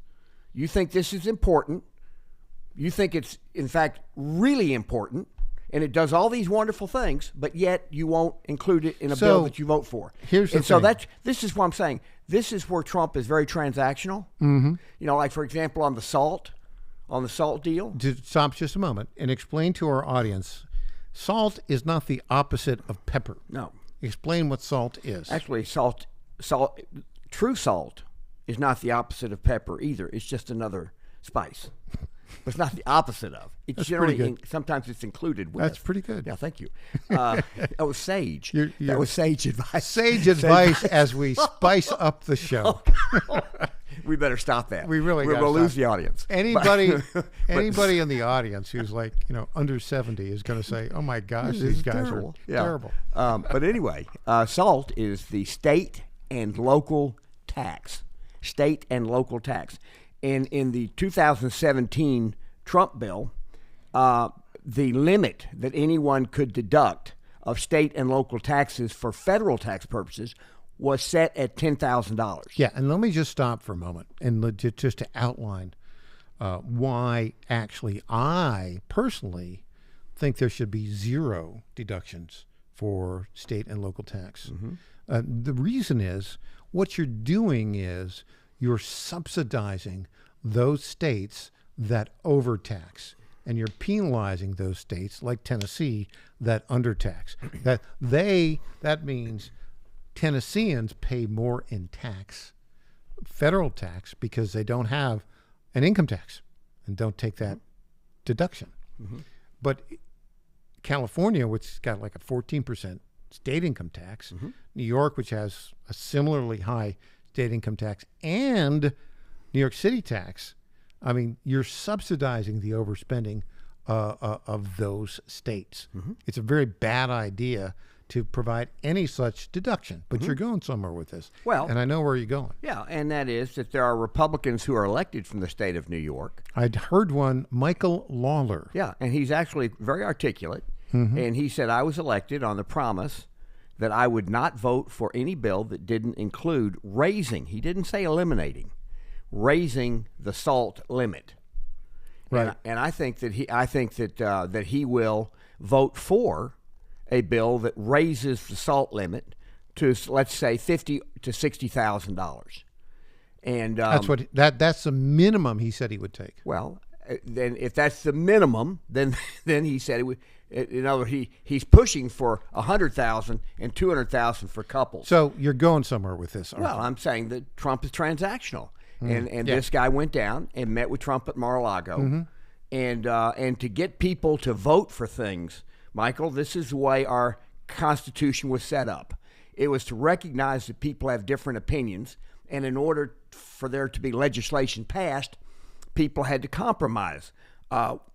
Speaker 3: You think this is important. You think it's, in fact, really important. And it does all these wonderful things, but yet you won't include it in a bill that you vote for.
Speaker 2: Here's the thing.
Speaker 3: So this is what I'm saying. This is where Trump is very transactional.
Speaker 2: Mm-hmm.
Speaker 3: Like, for example, on the salt deal.
Speaker 2: Stop just a moment and explain to our audience, salt is not the opposite of pepper.
Speaker 3: No.
Speaker 2: Explain what salt is.
Speaker 3: Actually, true salt is not the opposite of pepper either. It's just another spice. But it's not the opposite of. It's
Speaker 2: That's
Speaker 3: generally sometimes it's included with.
Speaker 2: That's pretty good.
Speaker 3: Yeah, thank you. That was sage. That was sage advice.
Speaker 2: Sage advice as we spice up the show.
Speaker 3: We better stop that.
Speaker 2: We really
Speaker 3: we'll lose the audience.
Speaker 2: Anybody in the audience who's like under 70 is going to say, "Oh my gosh, these guys are terrible."
Speaker 3: But anyway, salt is the state and local tax. State and local tax. And in the 2017 Trump bill, the limit that anyone could deduct of state and local taxes for federal tax purposes was set at $10,000.
Speaker 2: Yeah, and let me just stop for a moment and just to outline why actually I personally think there should be zero deductions for state and local tax. Mm-hmm. The reason is what you're doing is you're subsidizing those states that overtax, and you're penalizing those states like Tennessee that undertax. That means Tennesseans pay more in tax, federal tax, because they don't have an income tax and don't take that deduction. Mm-hmm. But California, which has got like a 14% state income tax, mm-hmm. New York, which has a similarly high state income tax, and New York City tax, I mean, you're subsidizing the overspending of those states. It's a very bad idea to provide any such deduction, but you're going somewhere with this.
Speaker 3: Well,
Speaker 2: and I know where you're going.
Speaker 3: Yeah, and that is that there are Republicans who are elected from the state of New York.
Speaker 2: I'd heard one, Michael Lawler.
Speaker 3: Yeah, and he's actually very articulate. And he said, I was elected on the promise that I would not vote for any bill that didn't include raising, he didn't say eliminating, raising the SALT limit.
Speaker 2: Right.
Speaker 3: And I think that that he will vote for a bill that raises the SALT limit to, let's say, $50,000 to $60,000. And
Speaker 2: that's the minimum he said he would take.
Speaker 3: Well, then if that's the minimum, then he said it would. In other words, he's pushing for $100,000 and $200,000 for couples.
Speaker 2: So you're going somewhere with this.
Speaker 3: Well, I'm saying that Trump is transactional, and this guy went down and met with Trump at Mar-a-Lago, and to get people to vote for things, Michael, this is the way our Constitution was set up. It was to recognize that people have different opinions, and in order for there to be legislation passed, people had to compromise.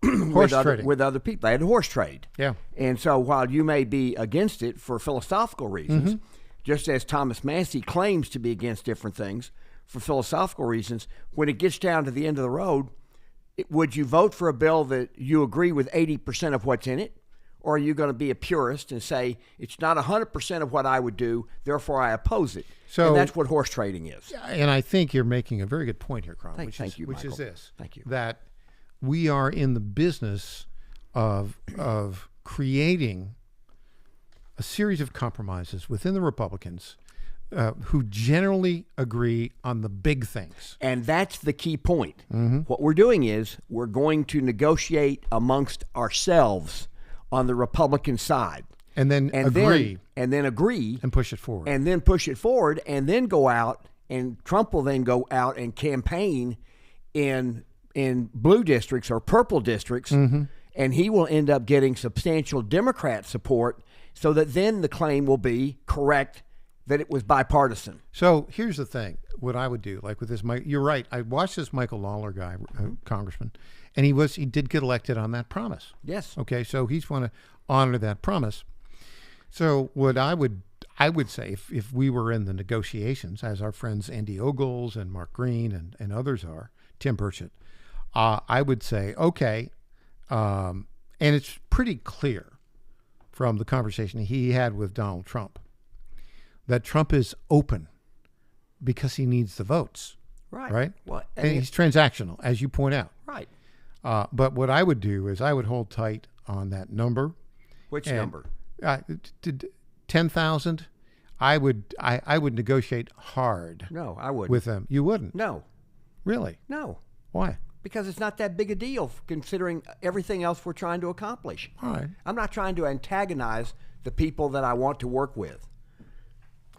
Speaker 3: With other people. They had a horse trade.
Speaker 2: Yeah.
Speaker 3: And so while you may be against it for philosophical reasons, just as Thomas Massey claims to be against different things for philosophical reasons, when it gets down to the end of the road, would you vote for a bill that you agree with 80% of what's in it? Or are you going to be a purist and say, it's not 100% of what I would do, therefore I oppose it?
Speaker 2: So,
Speaker 3: and that's what horse trading is.
Speaker 2: And I think you're making a very good point here, Crom, which is
Speaker 3: Michael.
Speaker 2: this.
Speaker 3: Thank you.
Speaker 2: That we are in the business of creating a series of compromises within the Republicans who generally agree on the big things.
Speaker 3: And that's the key point. What we're doing is we're going to negotiate amongst ourselves on the Republican side.
Speaker 2: And then agree.
Speaker 3: And then agree.
Speaker 2: And push it forward.
Speaker 3: And then push it forward, and then go out, and Trump will then go out and campaign in blue districts or purple districts, and he will end up getting substantial Democrat support, so that then the claim will be correct that it was bipartisan.
Speaker 2: So here's the thing. What I would do, like with this, you're right. I watched this Michael Lawler guy, congressman, and he did get elected on that promise.
Speaker 3: Yes.
Speaker 2: Okay, so he's want to honor that promise. So what I would say, if we were in the negotiations, as our friends Andy Ogles and Mark Green and others are, Tim Burchett, I would say, okay, and it's pretty clear from the conversation he had with Donald Trump that Trump is open because he needs the votes. Right?
Speaker 3: Well,
Speaker 2: and he's transactional, as you point out.
Speaker 3: Right.
Speaker 2: But what I would do is I would hold tight on that number.
Speaker 3: Which number?
Speaker 2: 10,000. I would negotiate hard.
Speaker 3: No, I wouldn't.
Speaker 2: With them. You wouldn't?
Speaker 3: No.
Speaker 2: Really?
Speaker 3: No.
Speaker 2: Why?
Speaker 3: Because it's not that big a deal considering everything else we're trying to accomplish.
Speaker 2: All right.
Speaker 3: I'm not trying to antagonize the people that I want to work with.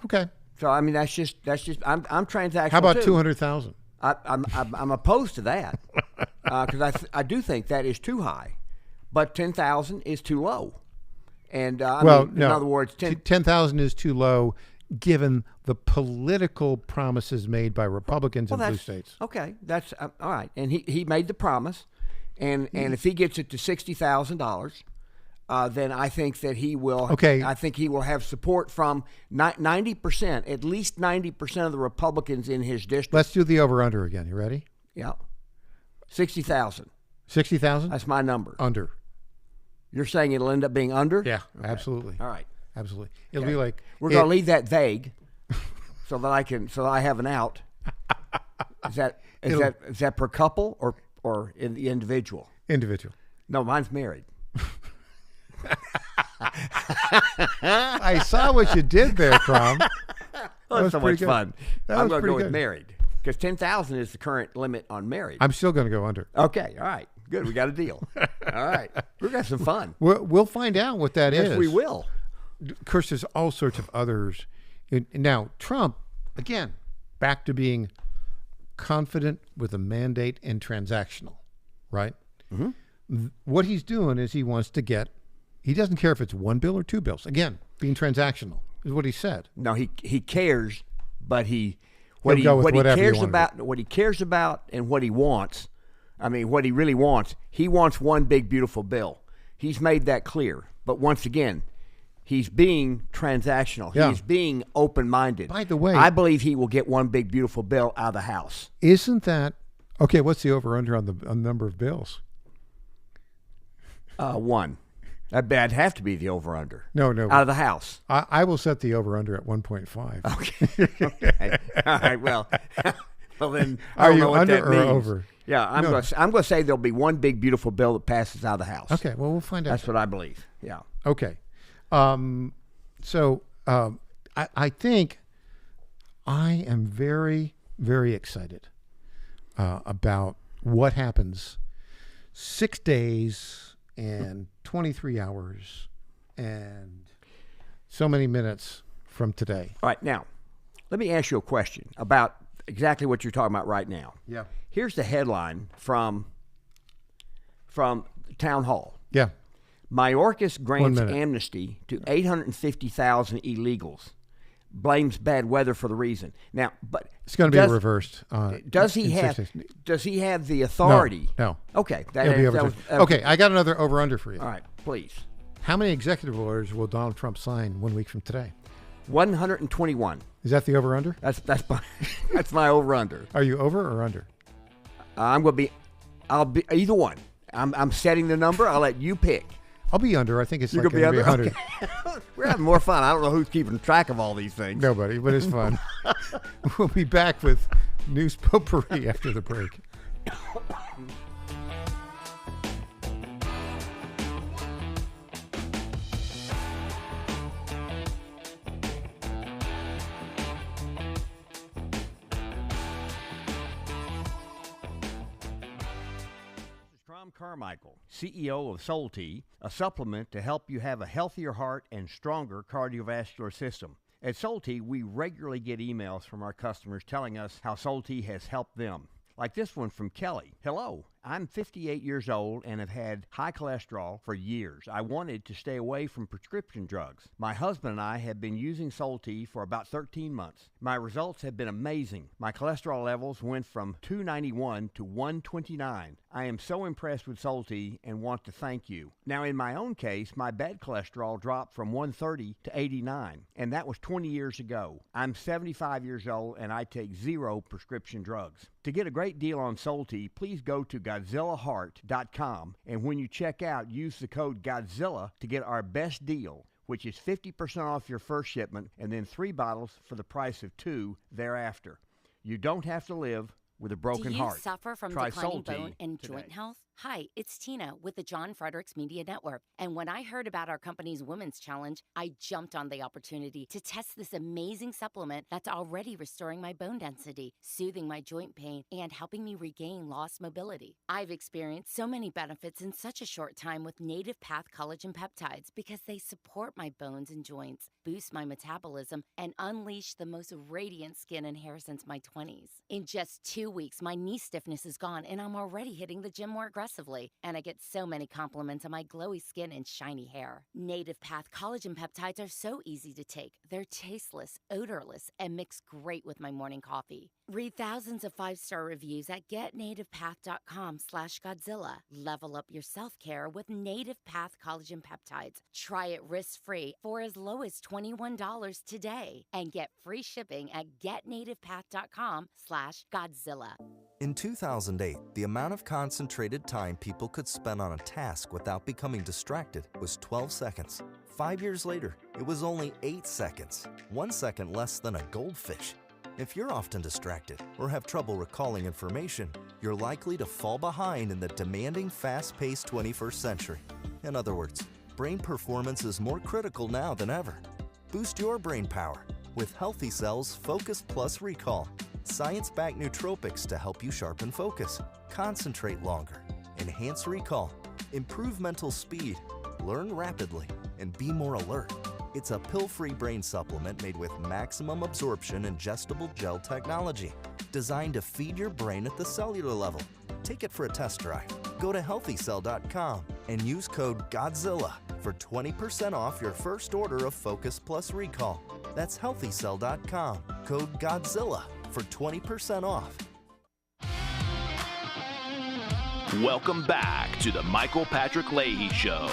Speaker 2: Okay.
Speaker 3: So I mean that's just I'm transactional.
Speaker 2: How about
Speaker 3: too.
Speaker 2: 200,000?
Speaker 3: I'm opposed to that because I do think that is too high, but 10,000 is too low. And in other words,
Speaker 2: 10,000 is too low, given the political promises made by Republicans in blue states.
Speaker 3: Okay, that's all right. And he made the promise, and if he gets it to $60,000, then I think that he will.
Speaker 2: Okay.
Speaker 3: I think he will have support from 90%, at least 90% of the Republicans in his district.
Speaker 2: Let's do the over/under again. You ready?
Speaker 3: Yeah. 60,000.
Speaker 2: 60,000.
Speaker 3: That's my number.
Speaker 2: Under.
Speaker 3: You're saying it'll end up being under?
Speaker 2: Yeah,
Speaker 3: okay.
Speaker 2: Absolutely.
Speaker 3: All right.
Speaker 2: Absolutely. It'll be like
Speaker 3: we're going to leave that vague, so that I have an out. Is that per couple or in the individual?
Speaker 2: Individual.
Speaker 3: No, mine's married.
Speaker 2: I saw what you did there, Crom.
Speaker 3: That's so much fun. I'm going to go with
Speaker 2: good.
Speaker 3: Married because 10,000 is the current limit on married.
Speaker 2: I'm still going to go under.
Speaker 3: Okay, all right, good. We got a deal. All right, we're gonna have some fun.
Speaker 2: We'll find out what that is.
Speaker 3: Yes, we will.
Speaker 2: Of course, there's all sorts of others. Now, Trump, again, back to being confident with a mandate and transactional, right? Mm-hmm. What he's doing is he wants to get. He doesn't care if it's one bill or two bills. Again, being transactional is what he said.
Speaker 3: No, he cares, but what he cares about and what he wants I mean, what he really wants, he wants one big, beautiful bill. He's made that clear. But once again, he's being transactional.
Speaker 2: Yeah.
Speaker 3: He's being open-minded.
Speaker 2: By the way,
Speaker 3: I believe he will get one big, beautiful bill out of the House.
Speaker 2: Isn't that okay? What's the over/under on the number of bills?
Speaker 3: 1. That'd have to be the over/under.
Speaker 2: No.
Speaker 3: Out of the House.
Speaker 2: I will set the over/under at 1.5.
Speaker 3: Okay. All right. Well, then I
Speaker 2: Are
Speaker 3: don't
Speaker 2: you
Speaker 3: know what
Speaker 2: under
Speaker 3: that
Speaker 2: or
Speaker 3: means.
Speaker 2: over?
Speaker 3: Yeah, I'm going to say there'll be one big, beautiful bill that passes out of the House.
Speaker 2: Okay. Well, we'll find out.
Speaker 3: That's what I believe. Yeah.
Speaker 2: Okay. So I think I am very, very excited about what happens 6 days and 23 hours and so many minutes from today.
Speaker 3: All right. Now, let me ask you a question about exactly what you're talking about right now.
Speaker 2: Yeah.
Speaker 3: Here's the headline from Town Hall.
Speaker 2: Yeah.
Speaker 3: Mayorkas grants
Speaker 2: 1 minute.
Speaker 3: amnesty to 850,000 illegals. Blames bad weather for the reason. Now, but
Speaker 2: It's going to be reversed.
Speaker 3: Does he
Speaker 2: in 6
Speaker 3: have?
Speaker 2: days.
Speaker 3: Does he have the authority?
Speaker 2: No.
Speaker 3: Okay.
Speaker 2: It'll be overturned. Okay, I got another over/under for you.
Speaker 3: All right, please.
Speaker 2: How many executive orders will Donald Trump sign 1 week from today?
Speaker 3: 121.
Speaker 2: Is that the over/under?
Speaker 3: That's my that's my over/under.
Speaker 2: Are you over or under?
Speaker 3: I'll be either one. I'm setting the number. I'll let you pick.
Speaker 2: I'll be under. I think it's
Speaker 3: You're
Speaker 2: like
Speaker 3: gonna be
Speaker 2: going to
Speaker 3: under.
Speaker 2: be 100.
Speaker 3: Okay. We're having more fun. I don't know who's keeping track of all these things.
Speaker 2: Nobody, but it's fun. We'll be back with news potpourri after the break.
Speaker 3: Tom Carmichael, CEO of Soul Tea, a supplement to help you have a healthier heart and stronger cardiovascular system. At Soul Tea, we regularly get emails from our customers telling us how Soul Tea has helped them. Like this one from Kelly. Hello, I'm 58 years old and have had high cholesterol for years. I wanted to stay away from prescription drugs. My husband and I have been using Soul Tea for about 13 months. My results have been amazing. My cholesterol levels went from 291 to 129. I am so impressed with Soul Tea and want to thank you. Now, in my own case, my bad cholesterol dropped from 130 to 89, and that was 20 years ago. I'm 75 years old and I take 0 prescription drugs. To get a great deal on Soul Tea, please go to GodzillaHeart.com, and when you check out, use the code Godzilla to get our best deal, which is 50% off your first shipment and then 3 bottles for the price of 2 thereafter. You don't have to live with a broken heart.
Speaker 11: Do you suffer from
Speaker 3: Try
Speaker 11: declining
Speaker 3: Soul Tea
Speaker 11: bone and
Speaker 3: today.
Speaker 11: joint health? Hi, it's Tina with the John Fredericks Media Network. And when I heard about our company's Women's Challenge, I jumped on the opportunity to test this amazing supplement that's already restoring my bone density, soothing my joint pain, and helping me regain lost mobility. I've experienced so many benefits in such a short time with Native Path Collagen Peptides because they support my bones and joints, boost my metabolism, and unleash the most radiant skin and hair since my 20s. In just 2 weeks, my knee stiffness is gone, and I'm already hitting the gym more aggressively. And I get so many compliments on my glowy skin and shiny hair. Native Path Collagen Peptides are so easy to take. They're tasteless, odorless, and mix great with my morning coffee. Read thousands of 5-star reviews at getnativepath.com/Godzilla. Level up your self-care with Native Path Collagen Peptides. Try it risk-free for as low as $21 today. And get free shipping at getnativepath.com/Godzilla.
Speaker 12: In 2008, the amount of concentrated time people could spend on a task without becoming distracted was 12 seconds. 5 years later, it was only 8 seconds, 1 second less than a goldfish. If you're often distracted or have trouble recalling information, you're likely to fall behind in the demanding, fast-paced 21st century. In other words, brain performance is more critical now than ever. Boost your brain power with Healthy Cell's Focus Plus Recall. Science-backed nootropics to help you sharpen focus, concentrate longer, enhance recall, improve mental speed, learn rapidly, and be more alert. It's a pill-free brain supplement made with maximum absorption ingestible gel technology, designed to feed your brain at the cellular level. Take it for a test drive. Go to healthycell.com and use code GODZILLA for 20% off your first order of Focus Plus Recall. That's healthycell.com, code GODZILLA for 20% off.
Speaker 1: Welcome back to the Michael Patrick Leahy Show.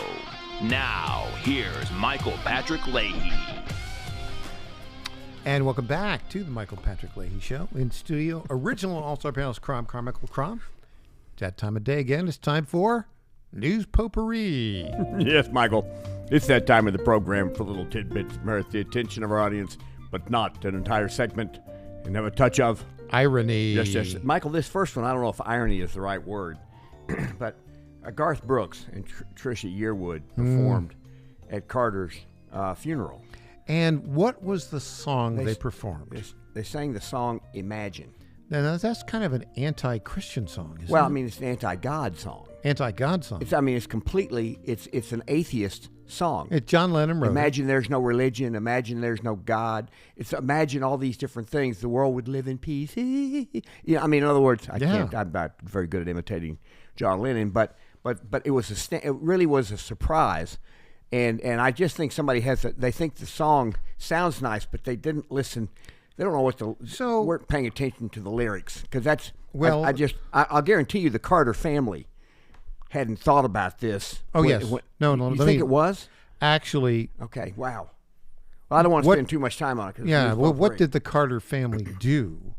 Speaker 1: Now, here's Michael Patrick Leahy.
Speaker 2: And welcome back to the Michael Patrick Leahy Show. In studio, original All-Star panelist, Carmichael Crom. It's that time of day again. It's time for News Potpourri.
Speaker 13: Yes, Michael. It's that time of the program for little tidbits merit the attention of our audience, but not an entire segment and have a touch of
Speaker 2: irony.
Speaker 3: Yes. Michael, this first one, I don't know if irony is the right word, but Garth Brooks and Trisha Yearwood performed at Carter's funeral.
Speaker 2: And what was the song they performed?
Speaker 3: They sang the song Imagine.
Speaker 2: Now, that's kind of an anti-Christian song, isn't it?
Speaker 3: Well, I mean, it's an anti-God song.
Speaker 2: Anti-God song.
Speaker 3: It's an atheist song.
Speaker 2: John Lennon wrote
Speaker 3: Imagine there's no religion. Imagine there's no God. Imagine all these different things. The world would live in peace. I mean, in other words, I'm not very good at imitating John Lennon, but it really was a surprise. And I just think somebody they think the song sounds nice, but they didn't listen. They don't know weren't paying attention to the lyrics, because that's, I'll guarantee you the Carter family hadn't thought about this.
Speaker 2: Oh, yes. No.
Speaker 3: You think it was?
Speaker 2: Actually.
Speaker 3: Okay, wow. Well, I don't want to spend too much time on it.
Speaker 2: Yeah, well, what did the Carter family do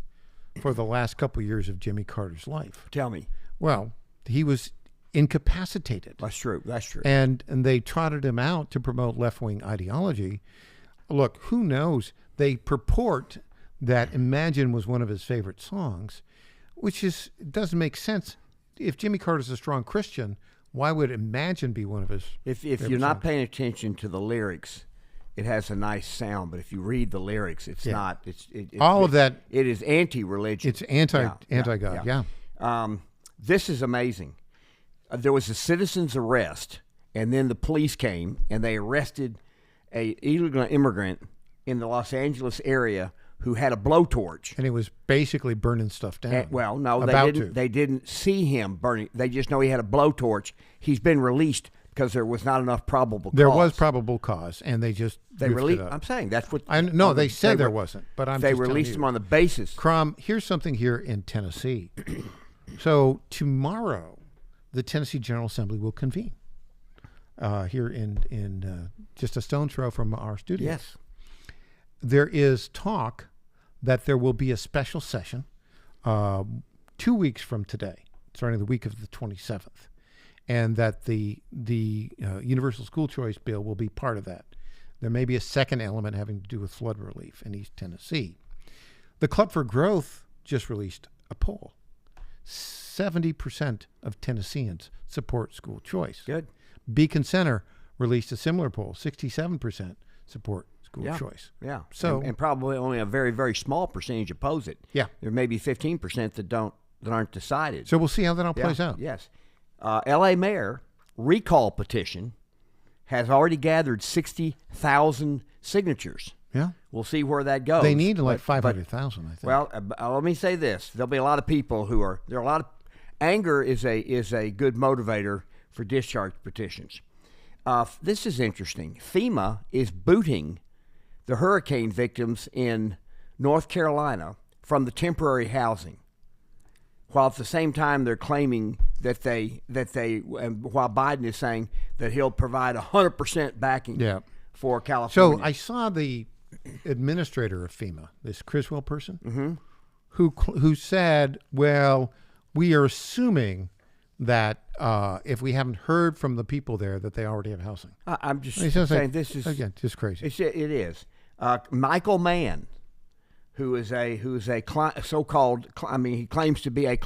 Speaker 2: for the last couple of years of Jimmy Carter's life?
Speaker 3: Tell me.
Speaker 2: Well, he was incapacitated.
Speaker 3: That's true.
Speaker 2: And they trotted him out to promote left-wing ideology. Look, who knows? They purport that Imagine was one of his favorite songs, which doesn't make sense. If Jimmy Carter's a strong Christian, why would Imagine be one of his
Speaker 3: If you're not paying attention to the lyrics, it has a nice sound, but if you read the lyrics, it's not.
Speaker 2: All of that.
Speaker 3: It is anti-religion.
Speaker 2: It's anti-God, yeah.
Speaker 3: This is amazing. There was a citizen's arrest, and then the police came, and they arrested a illegal immigrant in the Los Angeles area who had a blowtorch.
Speaker 2: And he was basically burning stuff down.
Speaker 3: They didn't see him burning. They just know he had a blowtorch. He's been released because there was not enough probable cause.
Speaker 2: There was probable cause, and they
Speaker 3: released.
Speaker 2: it up.
Speaker 3: I'm saying that's what.
Speaker 2: They said there wasn't, but
Speaker 3: they released him on the basis.
Speaker 2: Crom, here's something here in Tennessee. So tomorrow, the Tennessee General Assembly will convene here in just a stone's throw from our studio.
Speaker 3: Yes.
Speaker 2: There is talk that there will be a special session 2 weeks from today, starting the week of the 27th, and that the Universal School Choice Bill will be part of that. There may be a second element having to do with flood relief in East Tennessee. The Club for Growth just released a poll. 70% of Tennesseans support school choice.
Speaker 3: Good.
Speaker 2: Beacon Center released a similar poll. 67% support school choice.
Speaker 3: Yeah.
Speaker 2: So
Speaker 3: and probably only a very, very small percentage oppose it.
Speaker 2: Yeah.
Speaker 3: There may be 15% that aren't decided.
Speaker 2: So we'll see how that all plays out.
Speaker 3: Yes. L.A. Mayor recall petition has already gathered 60,000 signatures.
Speaker 2: Yeah.
Speaker 3: We'll see where that goes.
Speaker 2: They need 500,000, I think.
Speaker 3: Well, let me say this: there'll be a lot of people anger is a good motivator for discharge petitions. This is interesting. FEMA is booting the hurricane victims in North Carolina from the temporary housing, while at the same time they're claiming while Biden is saying that he'll provide 100% backing for California.
Speaker 2: So I saw the administrator of FEMA, this Criswell person, who said, well, we are assuming that if we haven't heard from the people there, that they already have housing.
Speaker 3: I'm just saying this is
Speaker 2: again just crazy.
Speaker 3: It is. Michael Mann, who is a so-called, he claims to be a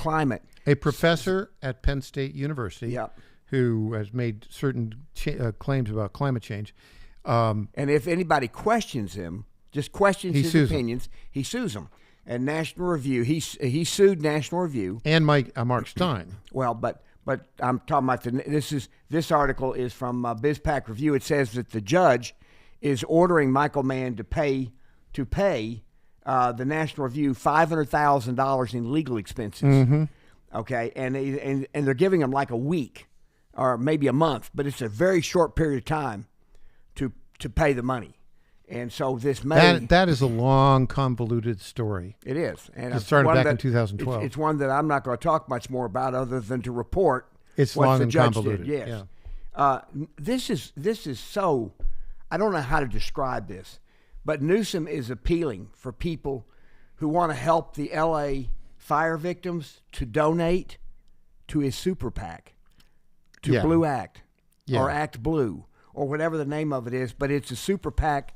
Speaker 2: professor at Penn State University, who has made certain claims about climate change.
Speaker 3: And if anybody questions him, just questions his opinions, he sues them. And National Review, he sued National Review
Speaker 2: and Mark Stein.
Speaker 3: Well, but I'm talking about this article is from BizPac Review. It says that the judge is ordering Michael Mann to pay the National Review $500,000 in legal expenses.
Speaker 2: Mm-hmm.
Speaker 3: Okay, and they're giving him like a week or maybe a month, but it's a very short period of time to pay the money. And so this may...
Speaker 2: That is a long, convoluted story.
Speaker 3: It is. And
Speaker 2: it started back in 2012.
Speaker 3: It's one that I'm not going to talk much more about other than to report
Speaker 2: it's
Speaker 3: what
Speaker 2: long
Speaker 3: the
Speaker 2: and
Speaker 3: judge
Speaker 2: convoluted.
Speaker 3: did. Yes.
Speaker 2: Yeah.
Speaker 3: This is so... I don't know how to describe this, but Newsom is appealing for people who want to help the L.A. fire victims to donate to his super PAC, to Blue Act, or Act Blue, or whatever the name of it is, but it's a super PAC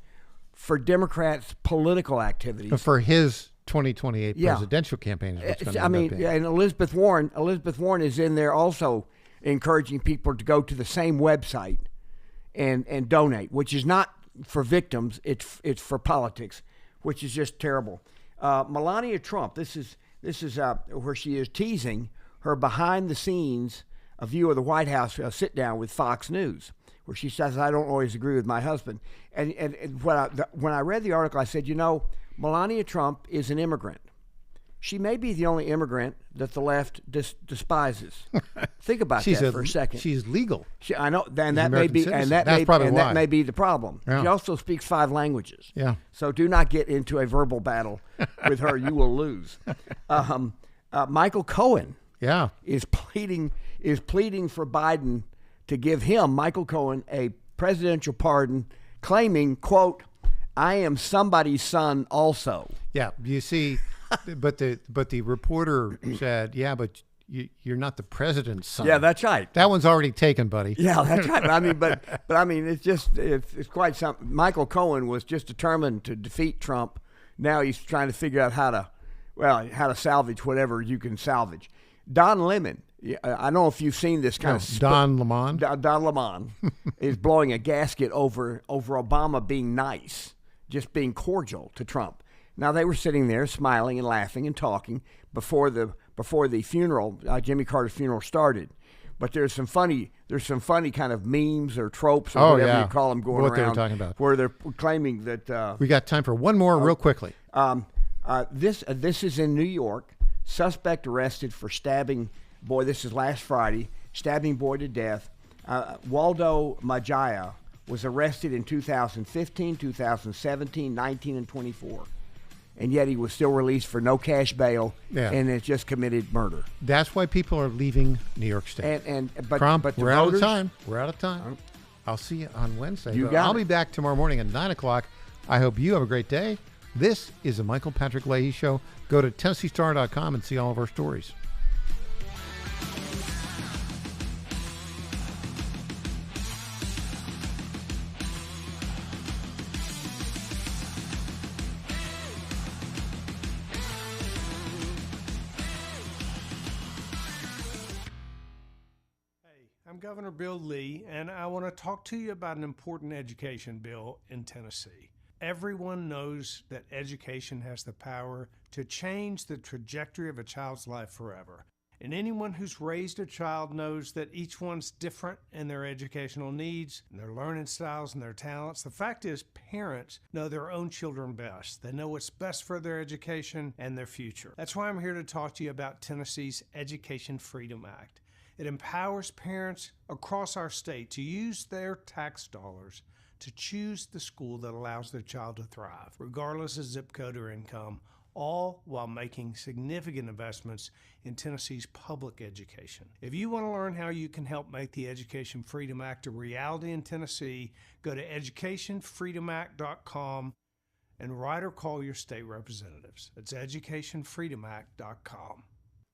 Speaker 3: for Democrats' political activities.
Speaker 2: For his 2028 presidential campaign is what's going to
Speaker 3: and Elizabeth Warren is in there also encouraging people to go to the same website and donate, which is not for victims, it's for politics, which is just terrible. Melania Trump, this is where she is teasing her behind-the-scenes view of the White House sit-down with Fox News, where she says, I don't always agree with my husband. And when I read the article, I said, Melania Trump is an immigrant. She may be the only immigrant that the left despises. Think about that for a second.
Speaker 2: She's legal.
Speaker 3: I know, and that may be, and that may be the problem. Yeah. She also speaks 5 languages.
Speaker 2: Yeah.
Speaker 3: So do not get into a verbal battle with her; you will lose. Michael Cohen, is pleading for Biden to give him, Michael Cohen, a presidential pardon, claiming, quote, "I am somebody's son also."
Speaker 2: Yeah, you see. But the reporter said, but you're not the president's son.
Speaker 3: Yeah, that's right.
Speaker 2: That one's already taken, buddy.
Speaker 3: Yeah, that's right. But I mean, it's quite something. Michael Cohen was just determined to defeat Trump. Now he's trying to figure out how to salvage whatever you can salvage. Don Lemon, I don't know if you've seen this kind of
Speaker 2: Don Lemon.
Speaker 3: Don Lemon is blowing a gasket over Obama being nice, just being cordial to Trump. Now, they were sitting there smiling and laughing and talking before the funeral, Jimmy Carter's funeral started. But there's some funny kind of memes or tropes or whatever you call them going around.
Speaker 2: What they were talking about.
Speaker 3: Where they're claiming that...
Speaker 2: we got time for one more real quickly.
Speaker 3: This is in New York. Suspect arrested for stabbing boy. This is last Friday. Stabbing boy to death. Waldo Majaya was arrested in 2015, 2017, 19, and 24. And yet he was still released for no cash bail, and has just committed murder.
Speaker 2: That's why people are leaving New York State. But we're out of time. We're out of time. I'll see you on Wednesday. I'll be back tomorrow morning at 9 o'clock. I hope you have a great day. This is the Michael Patrick Leahy Show. Go to TennesseeStar.com and see all of our stories.
Speaker 14: I'm Governor Bill Lee, and I want to talk to you about an important education bill in Tennessee. Everyone knows that education has the power to change the trajectory of a child's life forever. And anyone who's raised a child knows that each one's different in their educational needs, and their learning styles, and their talents. The fact is, parents know their own children best. They know what's best for their education and their future. That's why I'm here to talk to you about Tennessee's Education Freedom Act. It empowers parents across our state to use their tax dollars to choose the school that allows their child to thrive, regardless of zip code or income, all while making significant investments in Tennessee's public education. If you want to learn how you can help make the Education Freedom Act a reality in Tennessee, go to educationfreedomact.com and write or call your state representatives. It's educationfreedomact.com.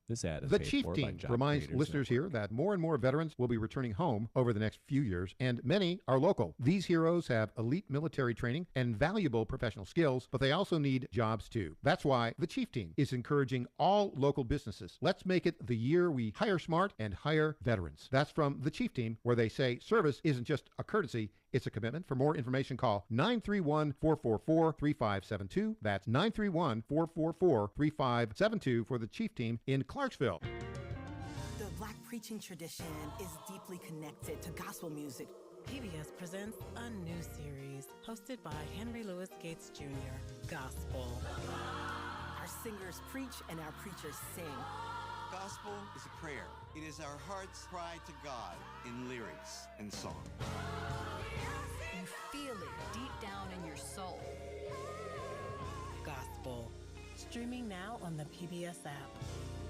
Speaker 15: This ad is
Speaker 2: The
Speaker 15: paid
Speaker 2: Chief
Speaker 15: for by
Speaker 2: Team
Speaker 15: Job
Speaker 2: reminds
Speaker 15: Creators
Speaker 2: listeners
Speaker 15: Network.
Speaker 2: here that more and more veterans will be returning home over the next few years, and many are local. These heroes have elite military training and valuable professional skills, but they also need jobs too. That's why the Chief Team is encouraging all local businesses. Let's make it the year we hire smart and hire veterans. That's from the Chief Team, where they say service isn't just a courtesy, it's a commitment. For more information, call 931-444-3572. That's 931-444-3572 for the Chief Team in Clarksville.
Speaker 16: The Black preaching tradition is deeply connected to gospel music. PBS presents a new series hosted by Henry Louis Gates Jr., Gospel. Our singers preach and our preachers sing.
Speaker 17: Gospel is a prayer. It is our heart's cry to God in lyrics and song.
Speaker 18: You feel it deep down in your soul.
Speaker 16: Streaming now on the PBS app.